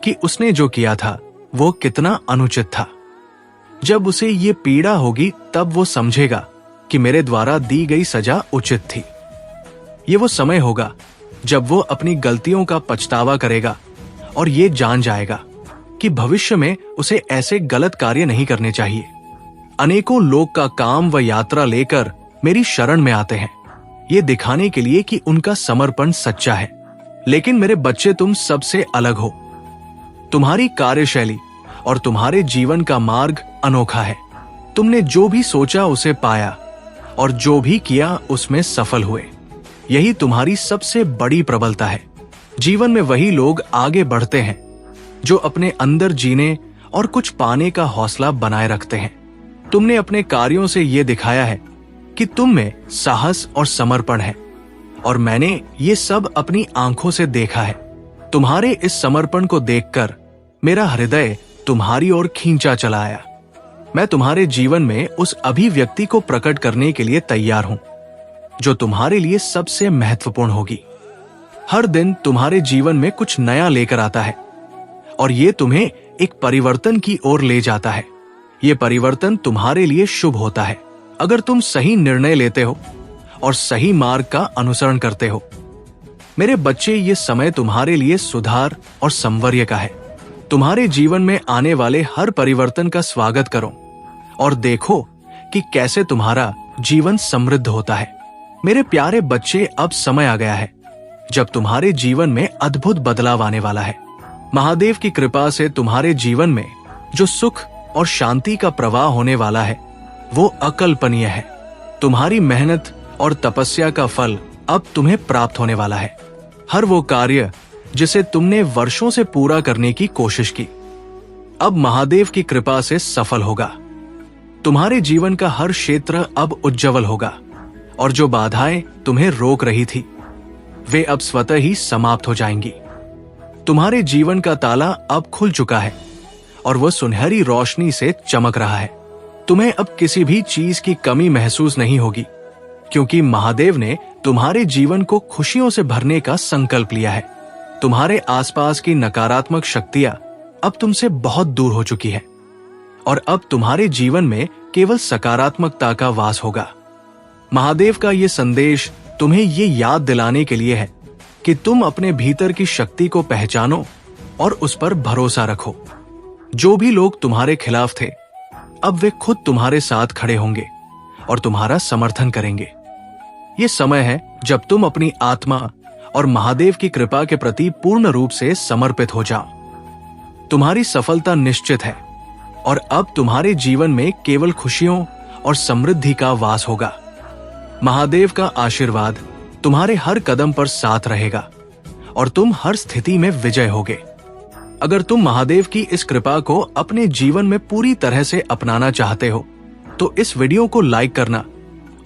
कि उसने जो किया था वो कितना अनुचित था। जब उसे ये पीड़ा होगी तब वो समझेगा कि मेरे द्वारा दी गई सजा उचित थी। ये वो समय होगा जब वो अपनी गलतियों का पछतावा करेगा और ये जान जाएगा कि भविष्य में उसे ऐसे गलत कार्य नहीं करने चाहिए। अनेकों लोग का काम व यात्रा लेकर मेरी शरण में आते हैं, ये दिखाने के लिए कि उनका समर्पण सच्चा है। लेकिन मेरे बच्चे, तुम सबसे अलग हो। तुम्हारी कार्यशैली और तुम्हारे जीवन का मार्ग अनोखा है। तुमने जो भी सोचा उसे पाया और जो भी किया उसमें सफल हुए। यही तुम्हारी सबसे बड़ी प्रबलता है। जीवन में वही लोग आगे बढ़ते हैं जो अपने अंदर जीने और कुछ पाने का हौसला बनाए रखते हैं। तुमने अपने कार्यों से यह दिखाया है कि तुम में साहस और समर्पण है, और मैंने ये सब अपनी आंखों से देखा है। तुम्हारे इस समर्पण को देखकर मेरा हृदय तुम्हारी ओर खींचा चला आया। मैं तुम्हारे जीवन में उस अभिव्यक्ति को प्रकट करने के लिए तैयार हूं जो तुम्हारे लिए सबसे महत्वपूर्ण होगी। हर दिन तुम्हारे जीवन में कुछ नया लेकर आता है और ये तुम्हें एक परिवर्तन की ओर ले जाता है। ये परिवर्तन तुम्हारे लिए शुभ होता है अगर तुम सही निर्णय लेते हो और सही मार्ग का अनुसरण करते हो। मेरे बच्चे, ये समय तुम्हारे लिए सुधार और संवर्य का है। तुम्हारे जीवन में आने वाले हर परिवर्तन का स्वागत करो और देखो कि कैसे तुम्हारा जीवन समृद्ध होता है। मेरे प्यारे बच्चे, अब समय आ गया है जब तुम्हारे जीवन में अद्भुत बदलाव आने वाला है। महादेव की कृपा से तुम्हारे जीवन में जो सुख और शांति का प्रवाह होने वाला है वो अकल्पनीय है। तुम्हारी मेहनत और तपस्या का फल अब तुम्हें प्राप्त होने वाला है। हर वो कार्य जिसे तुमने वर्षों से पूरा करने की कोशिश की, अब महादेव की कृपा से सफल होगा। तुम्हारे जीवन का हर क्षेत्र अब उज्जवल होगा और जो बाधाएं तुम्हें रोक रही थी वे अब स्वतः ही समाप्त हो जाएंगी। तुम्हारे जीवन का ताला अब खुल चुका है और वह सुनहरी रोशनी से चमक रहा है। तुम्हें अब किसी भी चीज की कमी महसूस नहीं होगी, क्योंकि महादेव ने तुम्हारे जीवन को खुशियों से भरने का संकल्प लिया है। तुम्हारे आसपास की नकारात्मक शक्तियां अब तुमसे बहुत दूर हो चुकी है और अब तुम्हारे जीवन में केवल सकारात्मकता का वास होगा। महादेव का ये संदेश तुम्हें ये याद दिलाने के लिए है कि तुम अपने भीतर की शक्ति को पहचानो और उस पर भरोसा रखो। जो भी लोग तुम्हारे खिलाफ थे, अब वे खुद तुम्हारे साथ खड़े होंगे और तुम्हारा समर्थन करेंगे। ये समय है जब तुम अपनी आत्मा और महादेव की कृपा के प्रति पूर्ण रूप से समर्पित हो जाओ। तुम्हारी सफलता निश्चित है और अब तुम्हारे जीवन में केवल खुशियों और समृद्धि का वास होगा। महादेव का आशीर्वाद तुम्हारे हर कदम पर साथ रहेगा और तुम हर स्थिति में विजय होगे। अगर तुम महादेव की इस कृपा को अपने जीवन में पूरी तरह से अपनाना चाहते हो तो इस वीडियो को लाइक करना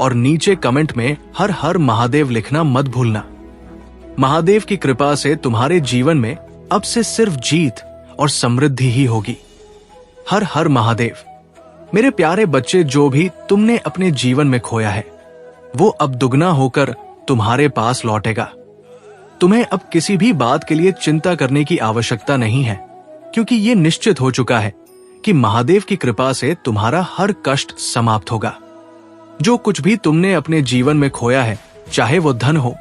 और नीचे कमेंट में हर हर महादेव लिखना मत भूलना। महादेव की कृपा से तुम्हारे जीवन में अब से सिर्फ जीत और समृद्धि ही होगी। हर हर महादेव। मेरे प्यारे बच्चे, जो भी तुमने अपने जीवन में खोया है वो अब दुगना होकर तुम्हारे पास लौटेगा। तुम्हें अब किसी भी बात के लिए चिंता करने की आवश्यकता नहीं है, क्योंकि ये निश्चित हो चुका है कि महादेव की कृपा से तुम्हारा हर कष्ट समाप्त होगा। जो कुछ भी तुमने अपने जीवन में खोया है, चाहे वो धन हो,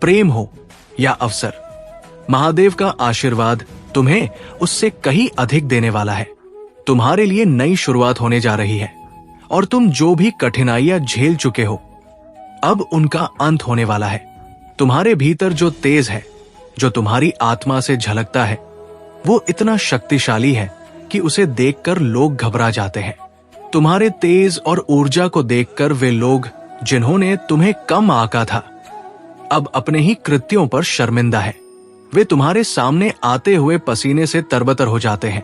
प्रेम हो या अवसर, महादेव का आशीर्वाद तुम्हें उससे कहीं अधिक देने वाला है। तुम्हारे लिए नई शुरुआत होने जा रही है और तुम जो भी कठिनाइयां झेल चुके हो अब उनका अंत होने वाला है। तुम्हारे भीतर जो तेज है, जो तुम्हारी आत्मा से झलकता है, वो इतना शक्तिशाली है कि उसे देखकर लोग घबरा जाते हैं। तुम्हारे तेज और ऊर्जा को देखकर वे लोग जिन्होंने तुम्हें कम आंका था अब अपने ही कृत्यों पर शर्मिंदा है। वे तुम्हारे सामने आते हुए पसीने से तरबतर हो जाते हैं,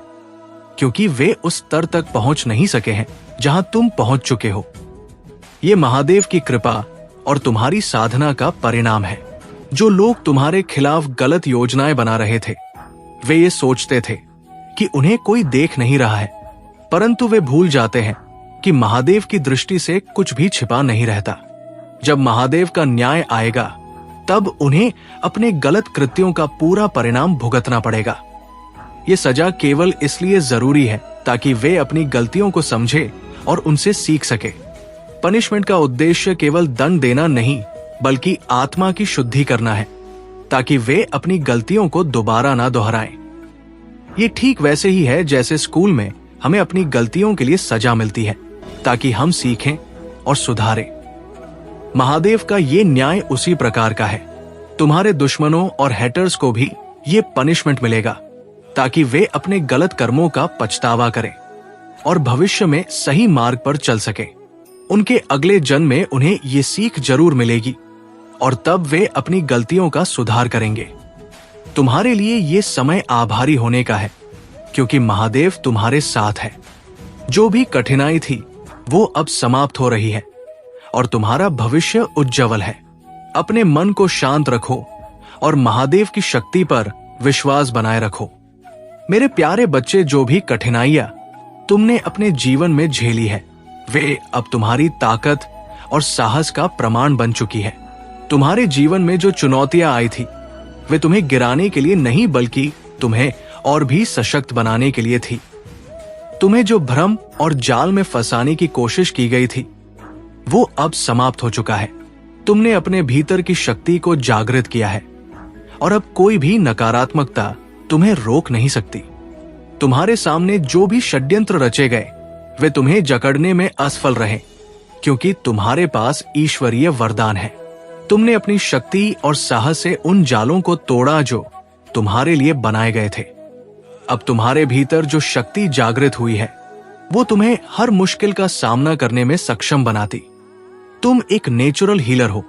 क्योंकि वे उस स्तर तक पहुंच नहीं सके हैं जहां तुम पहुंच चुके हो। ये महादेव की कृपा और तुम्हारी साधना का परिणाम है। जो लोग तुम्हारे खिलाफ गलत योजनाएं बना रहे थे, वे ये सोचते थे कि उन्हें कोई देख नहीं रहा है, परंतु वे भूल जाते हैं कि महादेव की दृष्टि से कुछ भी छिपा नहीं रहता। जब महादेव का न्याय आएगा, तब उन्हें अपने गलत कृत्यों का पूरा परिणाम भुगतना पड़ेगा। ये सजा केवल इसलिए जरूरी है ताकि वे अपनी गलतियों को समझे और उनसे सीख सके। पनिशमेंट का उद्देश्य केवल दंड देना नहीं, बल्कि आत्मा की शुद्धि करना है, ताकि वे अपनी गलतियों को दोबारा ना दोहराएं। ये ठीक वैसे ही है जैसे स्कूल में हमें अपनी गलतियों के लिए सजा मिलती है, ताकि हम सीखें और सुधारें। महादेव का ये न्याय उसी प्रकार का है। तुम्हारे दुश्मनों और हेटर्स को भी ये पनिशमेंट मिलेगा, ताकि वे अपने गलत कर्मों का पछतावा करें और भविष्य में सही मार्ग पर चल सके। उनके अगले जन्म में उन्हें ये सीख जरूर मिलेगी और तब वे अपनी गलतियों का सुधार करेंगे। तुम्हारे लिए ये समय आभारी होने का है, क्योंकि महादेव तुम्हारे साथ है। जो भी कठिनाई थी वो अब समाप्त हो रही है और तुम्हारा भविष्य उज्जवल है। अपने मन को शांत रखो और महादेव की शक्ति पर विश्वास बनाए रखो। मेरे प्यारे बच्चे, जो भी कठिनाइयां तुमने अपने जीवन में झेली है, वे अब तुम्हारी ताकत और साहस का प्रमाण बन चुकी है। तुम्हारे जीवन में जो चुनौतियां आई थी, वे तुम्हें गिराने के लिए नहीं, बल्कि तुम्हें और भी सशक्त बनाने के लिए थी। तुम्हें जो भ्रम और जाल में फंसाने की कोशिश की गई थी, वो अब समाप्त हो चुका है। तुमने अपने भीतर की शक्ति को जागृत किया है और अब कोई भी नकारात्मकता तुम्हें रोक नहीं सकती। तुम्हारे सामने जो भी षड्यंत्र रचे गए, वे तुम्हें जकड़ने में असफल रहे, क्योंकि तुम्हारे पास ईश्वरीय वरदान है। तुमने अपनी शक्ति और साहस से उन जालों को तोड़ा जो तुम्हारे लिए बनाए गए थे। अब तुम्हारे भीतर जो शक्ति जागृत हुई है, वो तुम्हें हर मुश्किल का सामना करने में सक्षम बनाती। तुम एक नेचुरल हीलर हो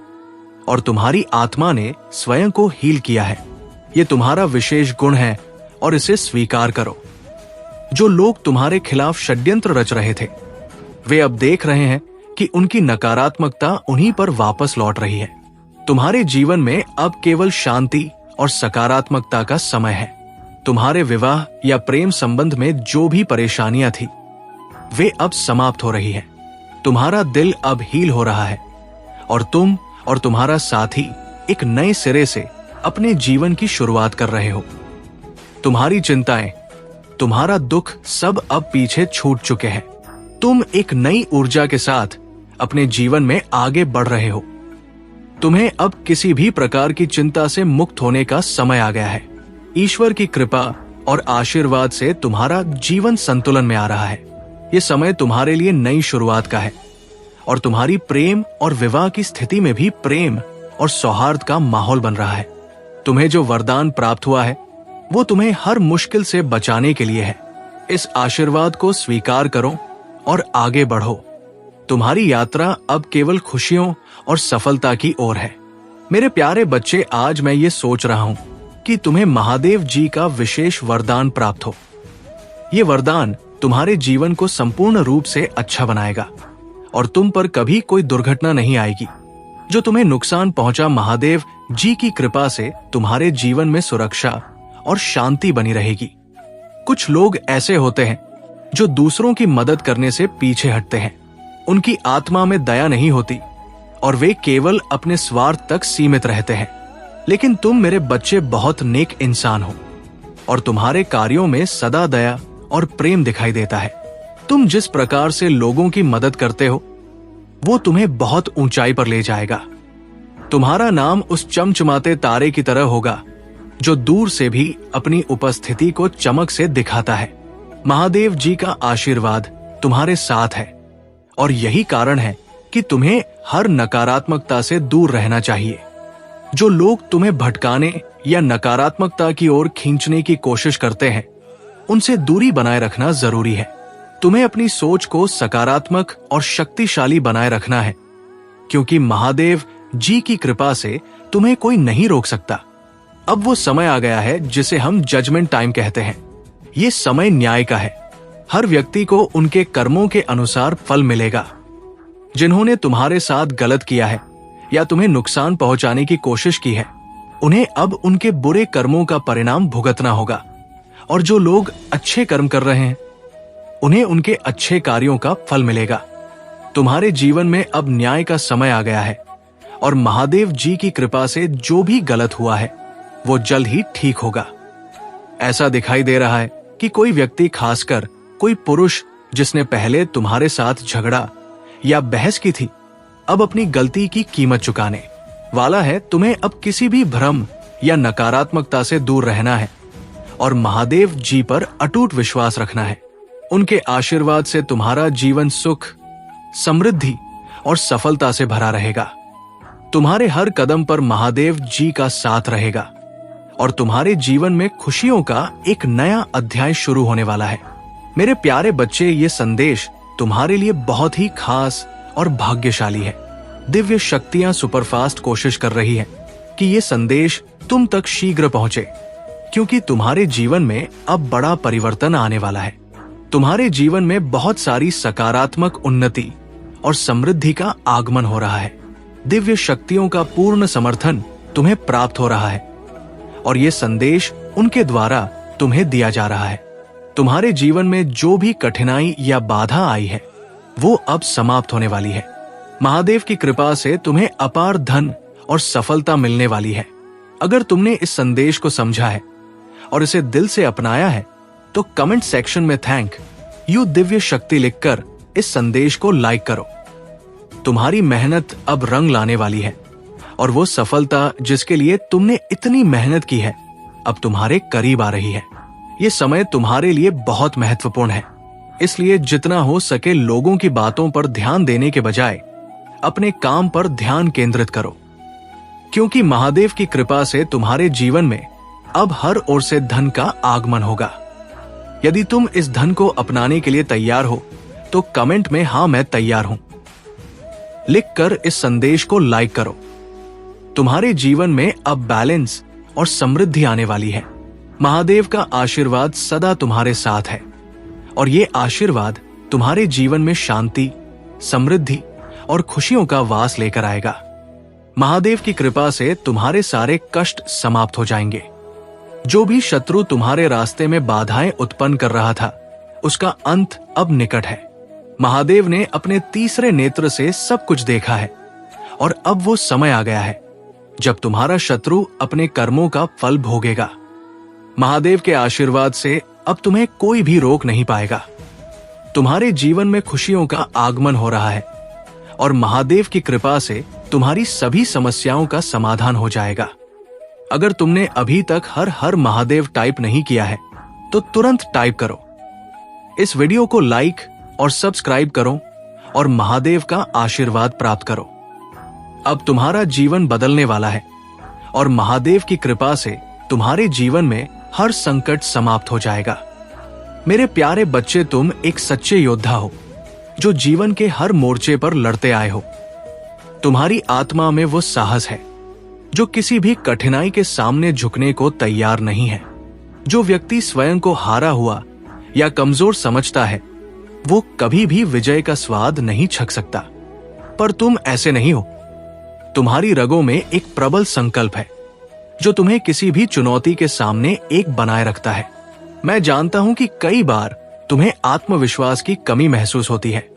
और तुम्हारी आत्मा ने स्वयं को हील किया है। ये तुम्हारा विशेष गुण है और इसे स्वीकार करो। जो लोग तुम्हारे खिलाफ षड्यंत्र रच रहे थे, वे अब देख रहे हैं कि उनकी नकारात्मकता उन्हीं पर वापस लौट रही है। तुम्हारे जीवन में अब केवल शांति और सकारात्मकता का समय है। तुम्हारे विवाह या प्रेम संबंध में जो भी परेशानियां थी, वे अब समाप्त हो रही है। तुम्हारा दिल अब हील हो रहा है और तुम और तुम्हारा साथी एक नए सिरे से अपने जीवन की शुरुआत कर रहे हो। तुम्हारी चिंताएं, तुम्हारा दुख सब अब पीछे छूट चुके हैं। तुम एक नई ऊर्जा के साथ अपने जीवन में आगे बढ़ रहे हो। तुम्हें अब किसी भी प्रकार की चिंता से मुक्त होने का समय आ गया है। ईश्वर की कृपा और आशीर्वाद से तुम्हारा जीवन संतुलन में आ रहा है। ये समय तुम्हारे लिए नई शुरुआत का है और तुम्हारी प्रेम और विवाह की स्थिति में भी प्रेम और सौहार्द का माहौल बन रहा है। तुम्हें जो वरदान प्राप्त हुआ है, वो तुम्हें हर मुश्किल से बचाने के लिए है। इस आशीर्वाद को स्वीकार करो और आगे बढ़ो। तुम्हारी यात्रा अब केवल खुशियों और सफलता की ओर है। मेरे प्यारे बच्चे, आज मैं ये सोच रहा हूं कि तुम्हें महादेव जी का विशेष वरदान प्राप्त हो। ये वरदान तुम्हारे जीवन को संपूर्ण रूप से अच्छा बनाएगा और तुम पर कभी कोई दुर्घटना नहीं आएगी। जो तुम्हें नुकसान पहुंचा, महादेव जी की कृपा से तुम्हारे जीवन में सुरक्षा और शांति बनी रहेगी। कुछ लोग ऐसे होते हैं जो दूसरों की मदद करने से पीछे हटते हैं। उनकी आत्मा में दया नहीं होती और वे केवल अपने स्वार्थ तक सीमित रहते हैं। लेकिन तुम मेरे बच्चे बहुत नेक इंसान हो और तुम्हारे कार्यों में सदा दया और प्रेम दिखाई देता है। तुम जिस प्रकार से लोगों की मदद करते हो वो तुम्हें बहुत ऊंचाई पर ले जाएगा। तुम्हारा नाम उस चमचमाते तारे की तरह होगा जो दूर से भी अपनी उपस्थिति को चमक से दिखाता है। महादेव जी का आशीर्वाद तुम्हारे साथ है और यही कारण है कि तुम्हें हर नकारात्मकता से दूर रहना चाहिए। जो लोग तुम्हें भटकाने या नकारात्मकता की ओर खींचने की कोशिश करते हैं, उनसे दूरी बनाए रखना जरूरी है। तुम्हें अपनी सोच को सकारात्मक और शक्तिशाली बनाए रखना है, क्योंकि महादेव जी की कृपा से तुम्हें कोई नहीं रोक सकता। अब वो समय आ गया है जिसे हम जजमेंट टाइम कहते हैं। ये समय न्याय का है। हर व्यक्ति को उनके कर्मों के अनुसार फल मिलेगा। जिन्होंने तुम्हारे साथ गलत किया है या तुम्हें नुकसान पहुंचाने की कोशिश की है, उन्हें अब उनके बुरे कर्मों का परिणाम भुगतना होगा। और जो लोग अच्छे कर्म कर रहे हैं, उन्हें उनके अच्छे कार्यों का फल मिलेगा। तुम्हारे जीवन में अब न्याय का समय आ गया है और महादेव जी की कृपा से जो भी गलत हुआ है वो जल्द ही ठीक होगा। ऐसा दिखाई दे रहा है कि कोई व्यक्ति, खासकर कोई पुरुष जिसने पहले तुम्हारे साथ झगड़ा या बहस की थी, अब अपनी गलती की कीमत चुकाने वाला है। तुम्हें अब किसी भी भ्रम या नकारात्मकता से दूर रहना है और महादेव जी पर अटूट विश्वास रखना है। उनके आशीर्वाद से तुम्हारा जीवन सुख, समृद्धि और सफलता से भरा रहेगा। तुम्हारे हर कदम पर महादेव जी का साथ रहेगा और तुम्हारे जीवन में खुशियों का एक नया अध्याय शुरू होने वाला है। मेरे प्यारे बच्चे, ये संदेश तुम्हारे लिए बहुत ही खास और भाग्यशाली है। दिव्य शक्तियां सुपरफास्ट कोशिश कर रही हैं कि ये संदेश तुम तक शीघ्र पहुंचे, क्योंकि तुम्हारे जीवन में अब बड़ा परिवर्तन आने वाला है। तुम्हारे जीवन में बहुत सारी सकारात्मक उन्नति और समृद्धि का आगमन हो रहा है। दिव्य शक्तियों का पूर्ण समर्थन तुम्हें प्राप्त हो रहा है और ये संदेश उनके द्वारा तुम्हें दिया जा रहा है। तुम्हारे जीवन में जो भी कठिनाई या बाधा आई है वो अब समाप्त होने वाली है। महादेव की कृपा से तुम्हें अपार धन और सफलता मिलने वाली है। अगर तुमने इस संदेश को समझा है और इसे दिल से अपनाया है तो कमेंट सेक्शन में थैंक यू दिव्य शक्ति लिखकर इस संदेश को लाइक करो। तुम्हारी मेहनत अब रंग लाने वाली है और वो सफलता जिसके लिए तुमने इतनी मेहनत की है अब तुम्हारे करीब आ रही है। ये समय तुम्हारे लिए बहुत महत्वपूर्ण है, इसलिए जितना हो सके लोगों की बातों पर ध्यान देने के बजाय अपने काम पर ध्यान केंद्रित करो, क्योंकि महादेव की कृपा से तुम्हारे जीवन में अब हर ओर से धन का आगमन होगा। यदि तुम इस धन को अपनाने के लिए तैयार हो तो कमेंट में हाँ मैं तैयार हूं लिखकर इस संदेश को लाइक करो। तुम्हारे जीवन में अब बैलेंस और समृद्धि आने वाली है। महादेव का आशीर्वाद सदा तुम्हारे साथ है और ये आशीर्वाद तुम्हारे जीवन में शांति, समृद्धि और खुशियों का वास लेकर आएगा। महादेव की कृपा से तुम्हारे सारे कष्ट समाप्त हो जाएंगे। जो भी शत्रु तुम्हारे रास्ते में बाधाएं उत्पन्न कर रहा था, उसका अंत अब निकट है। महादेव ने अपने तीसरे नेत्र से सब कुछ देखा है और अब वो समय आ गया है जब तुम्हारा शत्रु अपने कर्मों का फल भोगेगा। महादेव के आशीर्वाद से अब तुम्हें कोई भी रोक नहीं पाएगा। तुम्हारे जीवन में खुशियों का आगमन हो रहा है और महादेव की कृपा से तुम्हारी सभी समस्याओं का समाधान हो जाएगा। अगर तुमने अभी तक हर हर महादेव टाइप नहीं किया है तो तुरंत टाइप करो। इस वीडियो को लाइक और सब्सक्राइब करो और महादेव का आशीर्वाद प्राप्त करो। अब तुम्हारा जीवन बदलने वाला है और महादेव की कृपा से तुम्हारे जीवन में हर संकट समाप्त हो जाएगा। मेरे प्यारे बच्चे, तुम एक सच्चे योद्धा हो जो जीवन के हर मोर्चे पर लड़ते आए हो। तुम्हारी आत्मा में वो साहस है जो किसी भी कठिनाई के सामने झुकने को तैयार नहीं है। जो व्यक्ति स्वयं को हारा हुआ या कमजोर समझता है वो कभी भी विजय का स्वाद नहीं छक सकता। पर तुम ऐसे नहीं हो। तुम्हारी रगों में एक प्रबल संकल्प है जो तुम्हें किसी भी चुनौती के सामने एक बनाए रखता है। मैं जानता हूं कि कई बार तुम्हें आत्मविश्वास की कमी महसूस होती है।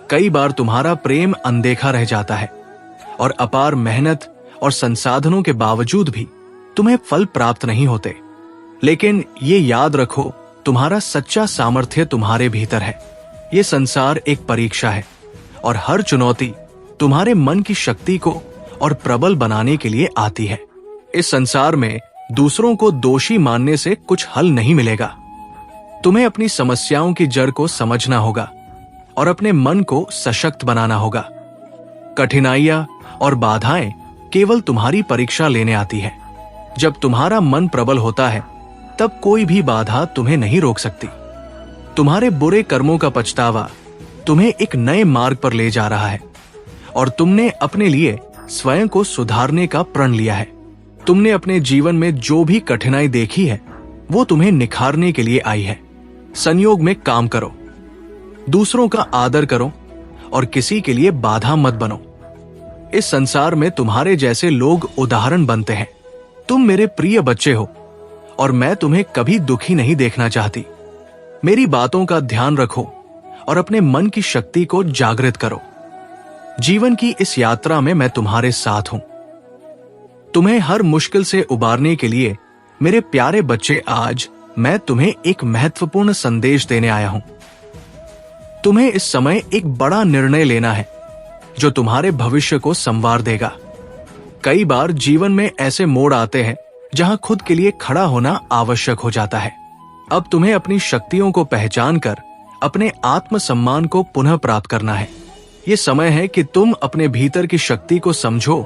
कई बार तुम्हारा प्रेम अनदेखा रह जाता है और अपार मेहनत और संसाधनों के बावजूद भी तुम्हें फल प्राप्त नहीं होते। लेकिन ये याद रखो, तुम्हारा सच्चा सामर्थ्य तुम्हारे भीतर है। ये संसार एक परीक्षा है और हर चुनौती तुम्हारे मन की शक्ति को और प्रबल बनाने के लिए आती है। इस संसार में दूसरों को दोषी मानने से कुछ हल नहीं मिलेगा। तुम्हें अपनी समस्याओं की जड़ को समझना होगा और अपने मन को सशक्त बनाना होगा। कठिनाइयां और बाधाएं केवल तुम्हारी परीक्षा लेने आती है। जब तुम्हारा मन प्रबल होता है तब कोई भी बाधा तुम्हें नहीं रोक सकती। तुम्हारे बुरे कर्मों का पछतावा तुम्हें एक नए मार्ग पर ले जा रहा है और तुमने अपने लिए स्वयं को सुधारने का प्रण लिया है। तुमने अपने जीवन में जो भी कठिनाई देखी है वो तुम्हें निखारने के लिए आई है। संयोग में काम करो, दूसरों का आदर करो और किसी के लिए बाधा मत बनो। इस संसार में तुम्हारे जैसे लोग उदाहरण बनते हैं। तुम मेरे प्रिय बच्चे हो और मैं तुम्हें कभी दुखी नहीं देखना चाहती। मेरी बातों का ध्यान रखो और अपने मन की शक्ति को जागृत करो। जीवन की इस यात्रा में मैं तुम्हारे साथ हूं। तुम्हें हर मुश्किल से उबारने के लिए मेरे प्यारे बच्चे, आज मैं तुम्हें एक महत्वपूर्ण संदेश देने आया हूं। तुम्हें इस समय एक बड़ा निर्णय लेना है जो तुम्हारे भविष्य को संवार देगा। कई बार जीवन में ऐसे मोड़ आते हैं जहां खुद के लिए खड़ा होना आवश्यक हो जाता है। अब तुम्हें अपनी शक्तियों को पहचान कर अपने आत्मसम्मान को पुनः प्राप्त करना है। ये समय है कि तुम अपने भीतर की शक्ति को समझो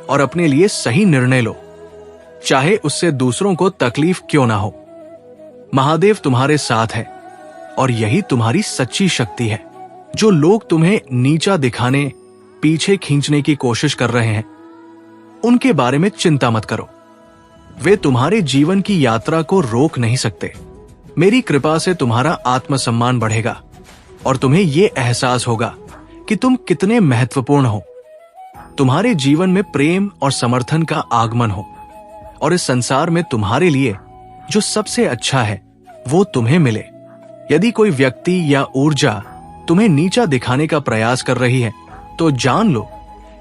और अपने लिए सही निर्णय लो, चाहे उससे दूसरों को तकलीफ क्यों ना हो। महादेव तुम्हारे साथ है और यही तुम्हारी सच्ची शक्ति है। जो लोग तुम्हें नीचा दिखाने, पीछे खींचने की कोशिश कर रहे हैं, उनके बारे में चिंता मत करो। वे तुम्हारे जीवन की यात्रा को रोक नहीं सकते। मेरी कृपा से तुम्हारा आत्मसम्मान बढ़ेगा और तुम्हें यह एहसास होगा कि तुम कितने महत्वपूर्ण हो। तुम्हारे जीवन में प्रेम और समर्थन का आगमन हो और इस संसार में तुम्हारे लिए जो सबसे अच्छा है वो तुम्हें मिले। यदि कोई व्यक्ति या ऊर्जा तुम्हें नीचा दिखाने का प्रयास कर रही है तो जान लो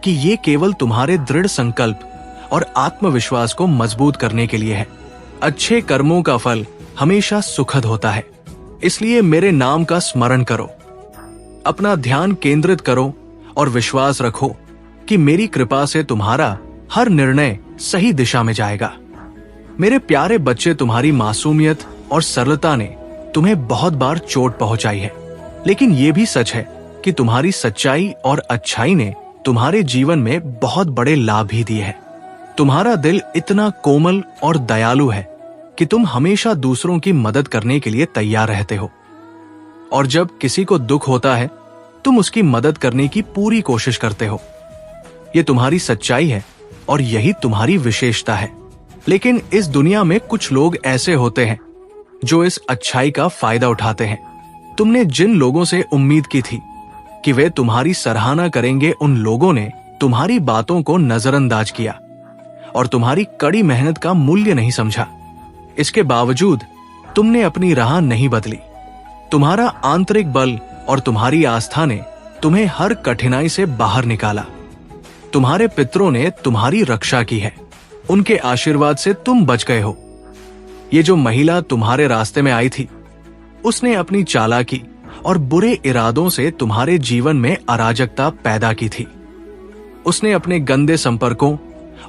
कि ये केवल तुम्हारे दृढ़ संकल्प और आत्मविश्वास को मजबूत करने के लिए है। अच्छे कर्मों का फल हमेशा सुखद होता है, इसलिए मेरे नाम का स्मरण करो, अपना ध्यान केंद्रित करो और विश्वास रखो कि मेरी कृपा से तुम्हारा हर निर्णय सही दिशा में जाएगा। मेरे प्यारे बच्चे, तुम्हारी मासूमियत और सरलता ने तुम्हें बहुत बार चोट पहुंचाई है, लेकिन यह भी सच है कि तुम्हारी सच्चाई और अच्छाई ने तुम्हारे जीवन में बहुत बड़े लाभ भी दिए हैं। तुम्हारा दिल इतना कोमल और दयालु है कि तुम हमेशा दूसरों की मदद करने के लिए तैयार रहते हो और जब किसी को दुख होता है तुम उसकी मदद करने की पूरी कोशिश करते हो। ये तुम्हारी सच्चाई है और यही तुम्हारी विशेषता है। लेकिन इस दुनिया में कुछ लोग ऐसे होते हैं जो इस अच्छाई का फायदा उठाते हैं। तुमने जिन लोगों से उम्मीद की थी कि वे तुम्हारी सराहना करेंगे, उन लोगों ने तुम्हारी बातों को नजरअंदाज किया और तुम्हारी कड़ी मेहनत का मूल्य नहीं समझा। इसके बावजूद तुमने अपनी राह नहीं बदली। तुम्हारा आंतरिक बल और तुम्हारी आस्था ने तुम्हें हर कठिनाई से बाहर निकाला। तुम्हारे पितरों ने तुम्हारी रक्षा की है, उनके आशीर्वाद से तुम बच गए हो। ये जो महिला तुम्हारे रास्ते में आई थी, उसने अपनी चालाकी और बुरे इरादों से तुम्हारे जीवन में अराजकता पैदा की थी। उसने अपने गंदे संपर्कों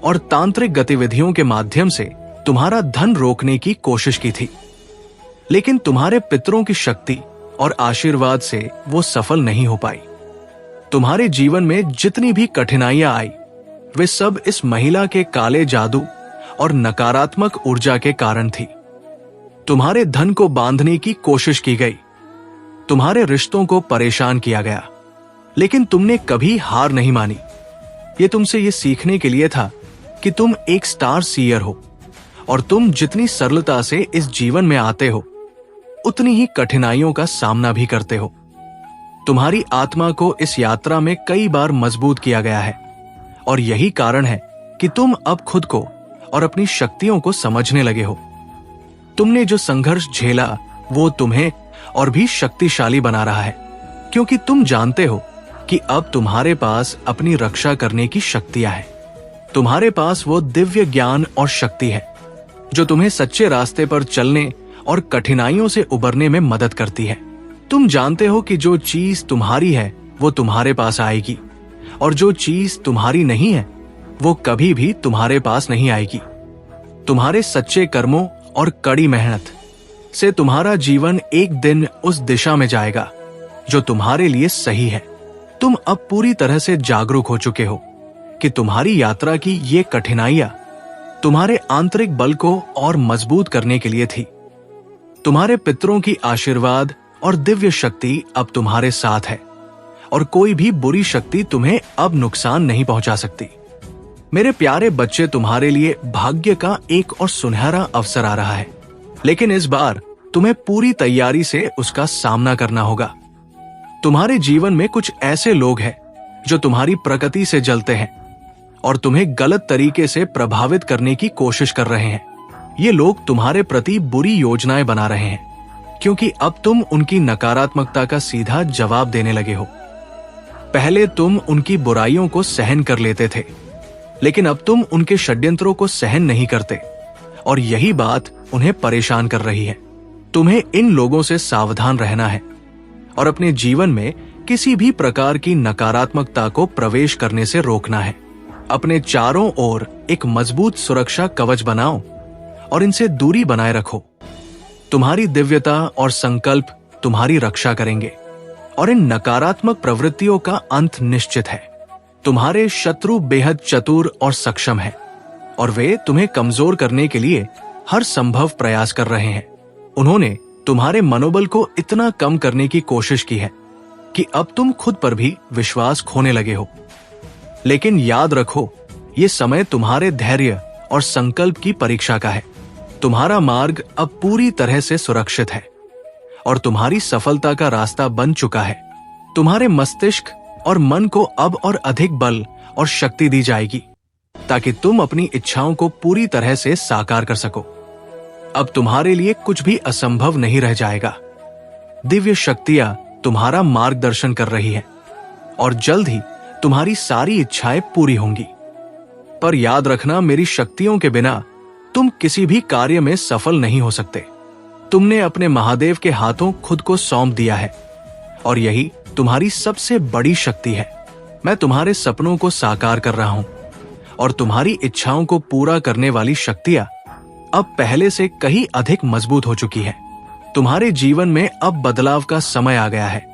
और तांत्रिक गतिविधियों के माध्यम से तुम्हारा धन रोकने की कोशिश की थी, लेकिन तुम्हारे पितरों की शक्ति और आशीर्वाद से वो सफल नहीं हो पाई। तुम्हारे जीवन में जितनी भी कठिनाइयां आई, वे सब इस महिला के काले जादू और नकारात्मक ऊर्जा के कारण थी। तुम्हारे धन को बांधने की कोशिश की गई, तुम्हारे रिश्तों को परेशान किया गया, लेकिन तुमने कभी हार नहीं मानी। ये तुमसे ये सीखने के लिए था कि तुम एक स्टार सीयर हो और तुम जितनी सरलता से इस जीवन में आते हो, उतनी ही कठिनाइयों का सामना भी करते हो। तुम्हारी आत्मा को इस यात्रा में कई बार मजबूत किया गया है और यही कारण है कि तुम अब खुद को और अपनी शक्तियों को समझने लगे हो। तुमने जो संघर्ष झेला वो तुम्हें और भी शक्तिशाली बना रहा है, क्योंकि तुम जानते हो कि अब तुम्हारे पास अपनी रक्षा करने की शक्तियां हैं। तुम्हारे पास वो दिव्य ज्ञान और शक्ति है जो तुम्हें सच्चे रास्ते पर चलने और कठिनाइयों से उबरने में मदद करती है। तुम जानते हो कि जो चीज तुम्हारी है वो तुम्हारे पास आएगी और जो चीज तुम्हारी नहीं है वो कभी भी तुम्हारे पास नहीं आएगी। तुम्हारे सच्चे कर्मों और कड़ी मेहनत से तुम्हारा जीवन एक दिन उस दिशा में जाएगा जो तुम्हारे लिए सही है। तुम अब पूरी तरह से जागरूक हो चुके हो कि तुम्हारी यात्रा की ये कठिनाइयां तुम्हारे आंतरिक बल को और मजबूत करने के लिए थी। तुम्हारे पितरों की आशीर्वाद और दिव्य शक्ति अब तुम्हारे साथ है और कोई भी बुरी शक्ति तुम्हें अब नुकसान नहीं पहुंचा सकती। मेरे प्यारे बच्चे, तुम्हारे लिए भाग्य का एक और सुनहरा अवसर आ रहा है, लेकिन इस बार तुम्हें पूरी तैयारी से उसका सामना करना होगा। तुम्हारे जीवन में कुछ ऐसे लोग हैं जो तुम्हारी प्रकृति से जलते हैं और तुम्हें गलत तरीके से प्रभावित करने की कोशिश कर रहे हैं। ये लोग तुम्हारे प्रति बुरी योजनाएं बना रहे हैं क्योंकि अब तुम उनकी नकारात्मकता का सीधा जवाब देने लगे हो। पहले तुम उनकी बुराइयों को सहन कर लेते थे, लेकिन अब तुम उनके षड्यंत्रों को सहन नहीं करते और यही बात उन्हें परेशान कर रही है। तुम्हें इन लोगों से सावधान रहना है और अपने जीवन में किसी भी प्रकार की नकारात्मकता को प्रवेश करने से रोकना है। अपने चारों ओर एक मजबूत सुरक्षा कवच बनाओ और इनसे दूरी बनाए रखो। तुम्हारी दिव्यता और संकल्प तुम्हारी रक्षा करेंगे और इन नकारात्मक प्रवृत्तियों का अंत निश्चित है। तुम्हारे शत्रु बेहद चतुर और सक्षम हैं और वे तुम्हें कमजोर करने के लिए हर संभव प्रयास कर रहे हैं। उन्होंने तुम्हारे मनोबल को इतना कम करने की कोशिश की है कि अब तुम खुद पर भी विश्वास खोने लगे हो। लेकिन याद रखो, ये समय तुम्हारे धैर्य और संकल्प की परीक्षा का है। तुम्हारा मार्ग अब पूरी तरह से सुरक्षित है और तुम्हारी सफलता का रास्ता बन चुका है। तुम्हारे मस्तिष्क और मन को अब और अधिक बल और शक्ति दी जाएगी ताकि तुम अपनी इच्छाओं को पूरी तरह से साकार कर सको। अब तुम्हारे लिए कुछ भी असंभव नहीं रह जाएगा। दिव्य शक्तियां तुम्हारा मार्गदर्शन कर रही है और जल्द ही तुम्हारी सारी इच्छाएं पूरी होंगी। पर याद रखना, मेरी शक्तियों के बिना तुम किसी भी कार्य में सफल नहीं हो सकते। तुमने अपने महादेव के हाथों खुद को सौंप दिया है और यही तुम्हारी सबसे बड़ी शक्ति है। मैं तुम्हारे सपनों को साकार कर रहा हूं और तुम्हारी इच्छाओं को पूरा करने वाली शक्तियां अब पहले से कहीं अधिक मजबूत हो चुकी है। तुम्हारे जीवन में अब बदलाव का समय आ गया है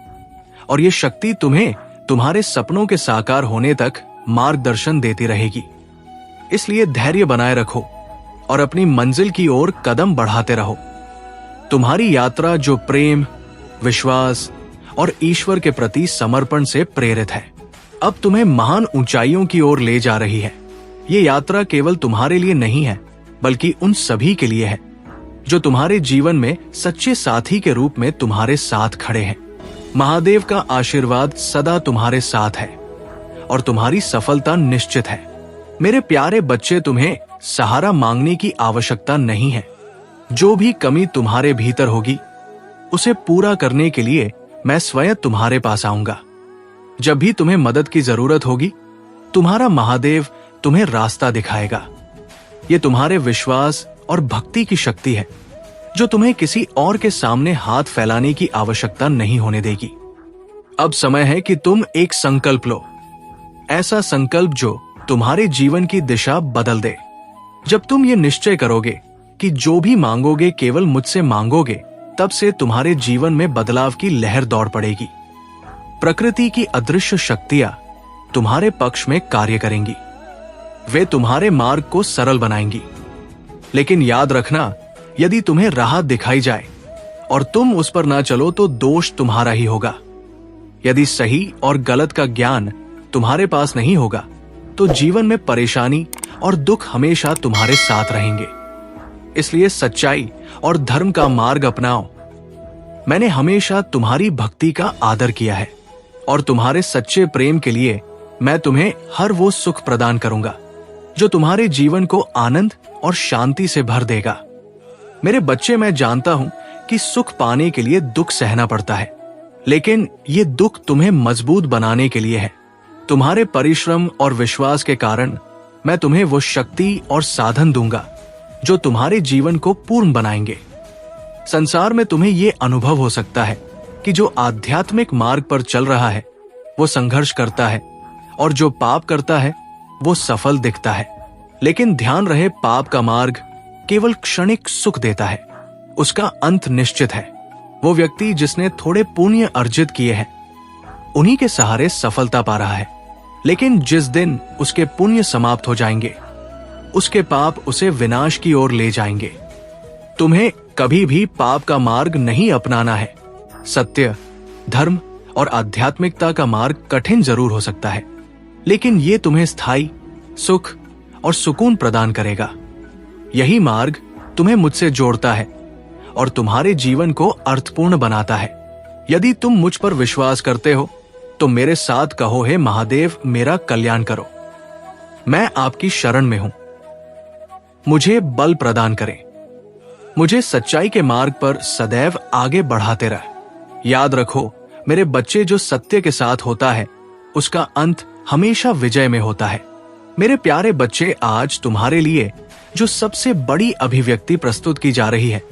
और ये शक्ति तुम्हें तुम्हारे सपनों के साकार होने तक मार्गदर्शन देती रहेगी। इसलिए धैर्य बनाए रखो और अपनी मंजिल की ओर कदम बढ़ाते रहो। तुम्हारी यात्रा जो प्रेम, विश्वास और ईश्वर के प्रति समर्पण से प्रेरित है, अब तुम्हें महान ऊंचाइयों की ओर ले जा रही है। ये यात्रा केवल तुम्हारे लिए नहीं है, बल्कि उन सभी के लिए है जो तुम्हारे जीवन में सच्चे साथी के रूप में तुम्हारे साथ खड़े हैं। महादेव का आशीर्वाद सदा तुम्हारे साथ है और तुम्हारी सफलता निश्चित है। मेरे प्यारे बच्चे, तुम्हें सहारा मांगने की आवश्यकता नहीं है। जो भी कमी तुम्हारे भीतर होगी उसे पूरा करने के लिए मैं स्वयं तुम्हारे पास आऊंगा। जब भी तुम्हें मदद की जरूरत होगी, तुम्हारा महादेव तुम्हें रास्ता दिखाएगा। ये तुम्हारे विश्वास और भक्ति की शक्ति है जो तुम्हें किसी और के सामने हाथ फैलाने की आवश्यकता नहीं होने देगी। अब समय है कि तुम एक संकल्प लो, ऐसा संकल्प जो तुम्हारे जीवन की दिशा बदल दे। जब तुम ये निश्चय करोगे कि जो भी मांगोगे केवल मुझसे मांगोगे, तब से तुम्हारे जीवन में बदलाव की लहर दौड़ पड़ेगी। प्रकृति की अदृश्य शक्तियां तुम्हारे पक्ष में कार्य करेंगी। वे तुम्हारे मार्ग को सरल बनाएंगी। लेकिन याद रखना, यदि तुम्हें राह दिखाई जाए और तुम उस पर ना चलो तो दोष तुम्हारा ही होगा। यदि सही और गलत का ज्ञान तुम्हारे पास नहीं होगा तो जीवन में परेशानी और दुख हमेशा तुम्हारे साथ रहेंगे। इसलिए सच्चाई और धर्म का मार्ग अपनाओ। मैंने हमेशा तुम्हारी भक्ति का आदर किया है और तुम्हारे सच्चे प्रेम के लिए मैं तुम्हें हर वो सुख प्रदान करूंगा जो तुम्हारे जीवन को आनंद और शांति से भर देगा। मेरे बच्चे, मैं जानता हूं कि सुख पाने के लिए दुख सहना पड़ता है, लेकिन ये दुख तुम्हें मजबूत बनाने के लिए है। तुम्हारे परिश्रम और विश्वास के कारण मैं तुम्हें वो शक्ति और साधन दूंगा जो तुम्हारे जीवन को पूर्ण बनाएंगे। संसार में तुम्हें ये अनुभव हो सकता है कि जो आध्यात्मिक मार्ग पर चल रहा है वो संघर्ष करता है और जो पाप करता है वो सफल दिखता है। लेकिन ध्यान रहे, पाप का मार्ग केवल क्षणिक सुख देता है, उसका अंत निश्चित है। वो व्यक्ति जिसने थोड़े पुण्य अर्जित किए हैं उन्हीं के सहारे सफलता पा रहा है, लेकिन जिस दिन उसके पुण्य समाप्त हो जाएंगे उसके पाप उसे विनाश की ओर ले जाएंगे। तुम्हें कभी भी पाप का मार्ग नहीं अपनाना है। सत्य, धर्म और आध्यात्मिकता का मार्ग कठिन जरूर हो सकता है, लेकिन ये तुम्हें स्थायी सुख और सुकून प्रदान करेगा। यही मार्ग तुम्हें मुझसे जोड़ता है और तुम्हारे जीवन को अर्थपूर्ण बनाता है। यदि तुम मुझ पर विश्वास करते हो तो मेरे साथ कहो, हे महादेव मेरा कल्याण करो। मैं आपकी शरण में हूं, मुझे बल प्रदान करें, मुझे सच्चाई के मार्ग पर सदैव आगे बढ़ाते रह। याद रखो मेरे बच्चे, जो सत्य के साथ होता है उसका अंत हमेशा विजय में होता है। मेरे प्यारे बच्चे, आज तुम्हारे लिए जो सबसे बड़ी अभिव्यक्ति प्रस्तुत की जा रही है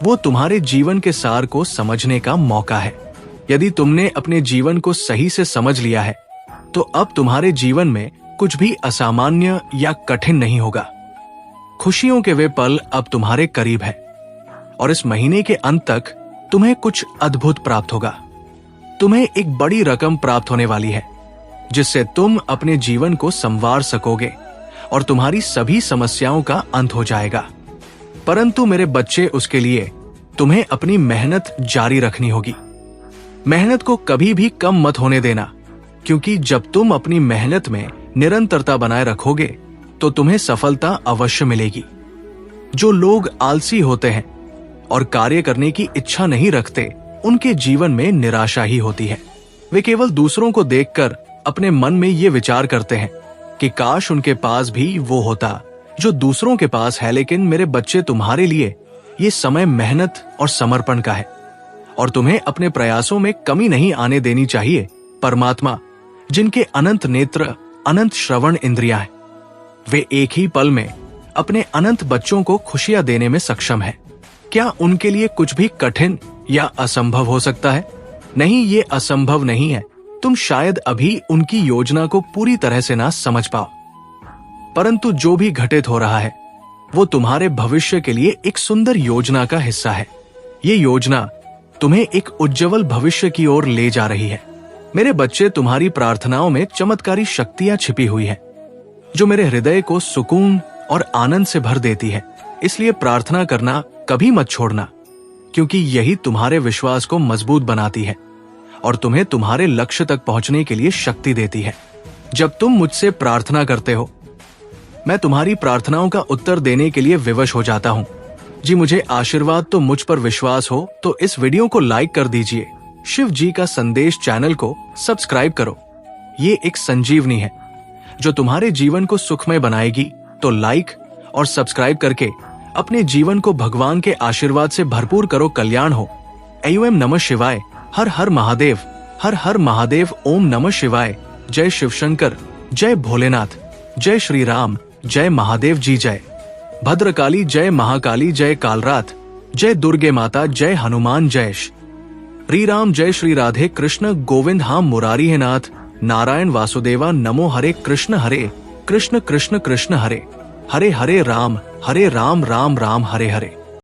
वो तुम्हारे जीवन के सार को समझने का मौका है। यदि तुमने अपने जीवन को सही से समझ लिया है तो अब तुम्हारे जीवन में कुछ भी असामान्य या कठिन नहीं होगा। खुशियों के वे पल अब तुम्हारे करीब है और इस महीने के अंत तक तुम्हें कुछ अद्भुत प्राप्त होगा। तुम्हें एक बड़ी रकम प्राप्त होने वाली है जिससे तुम अपने जीवन को संवार सकोगे और तुम्हारी सभी समस्याओं का अंत हो जाएगा। परंतु मेरे बच्चे, उसके लिए तुम्हें अपनी मेहनत जारी रखनी होगी। मेहनत को कभी भी कम मत होने देना, क्योंकि जब तुम अपनी मेहनत में निरंतरता बनाए रखोगे तो तुम्हें सफलता अवश्य मिलेगी। जो लोग आलसी होते हैं और कार्य करने की इच्छा नहीं रखते, उनके जीवन में निराशा ही होती है। वे केवल दूसरों को देखकर अपने मन में ये विचार करते हैं कि काश उनके पास भी वो होता जो दूसरों के पास है। लेकिन मेरे बच्चे, तुम्हारे लिए ये समय मेहनत और समर्पण का है और तुम्हें अपने प्रयासों में कमी नहीं आने देनी चाहिए। परमात्मा, जिनके अनंत नेत्र, अनंत श्रवण इंद्रियां हैं, वे एक ही पल में अपने अनंत बच्चों को खुशियां देने में सक्षम है। क्या उनके लिए कुछ भी कठिन या असंभव हो सकता है? नहीं, ये असंभव नहीं है। तुम शायद अभी उनकी योजना को पूरी तरह से ना समझ पाओ, परंतु जो भी घटित हो रहा है वो तुम्हारे भविष्य के लिए एक सुंदर योजना का हिस्सा है। ये योजना तुम्हें एक उज्जवल भविष्य की ओर ले जा रही है। मेरे बच्चे, तुम्हारी प्रार्थनाओं में चमत्कारी शक्तियां छिपी हुई है जो मेरे हृदय को सुकून और आनंद से भर देती है। इसलिए प्रार्थना करना कभी मत छोड़ना, क्योंकि यही तुम्हारे विश्वास को मजबूत बनाती है और तुम्हें तुम्हारे लक्ष्य तक पहुंचने के लिए शक्ति देती है। जब तुम मुझसे प्रार्थना करते हो, मैं तुम्हारी प्रार्थनाओं का उत्तर देने के लिए विवश हो जाता हूँ। जी, मुझे आशीर्वाद तो मुझ पर विश्वास हो तो इस वीडियो को लाइक कर दीजिए। शिव जी का संदेश चैनल को सब्सक्राइब करो। ये एक संजीवनी है जो तुम्हारे जीवन को सुखमय बनाएगी। तो लाइक और सब्सक्राइब करके अपने जीवन को भगवान के आशीर्वाद से भरपूर करो। कल्याण हो। एओम नमः शिवाय। हर हर महादेव। हर हर महादेव। ओम नमः शिवाय। जय शिव शंकर। जय भोलेनाथ। जय श्री राम। जय महादेव जी। जय भद्रकाली। जय महाकाली। जय कालरात। जय दुर्गे माता। जय हनुमान। जय श्री राम। जय श्री राधे कृष्ण गोविंद। हाँ मुरारी है नाथ। नारायण वासुदेवा। नमो हरे कृष्ण कृष्ण कृष्ण हरे हरे राम राम राम हरे हरे।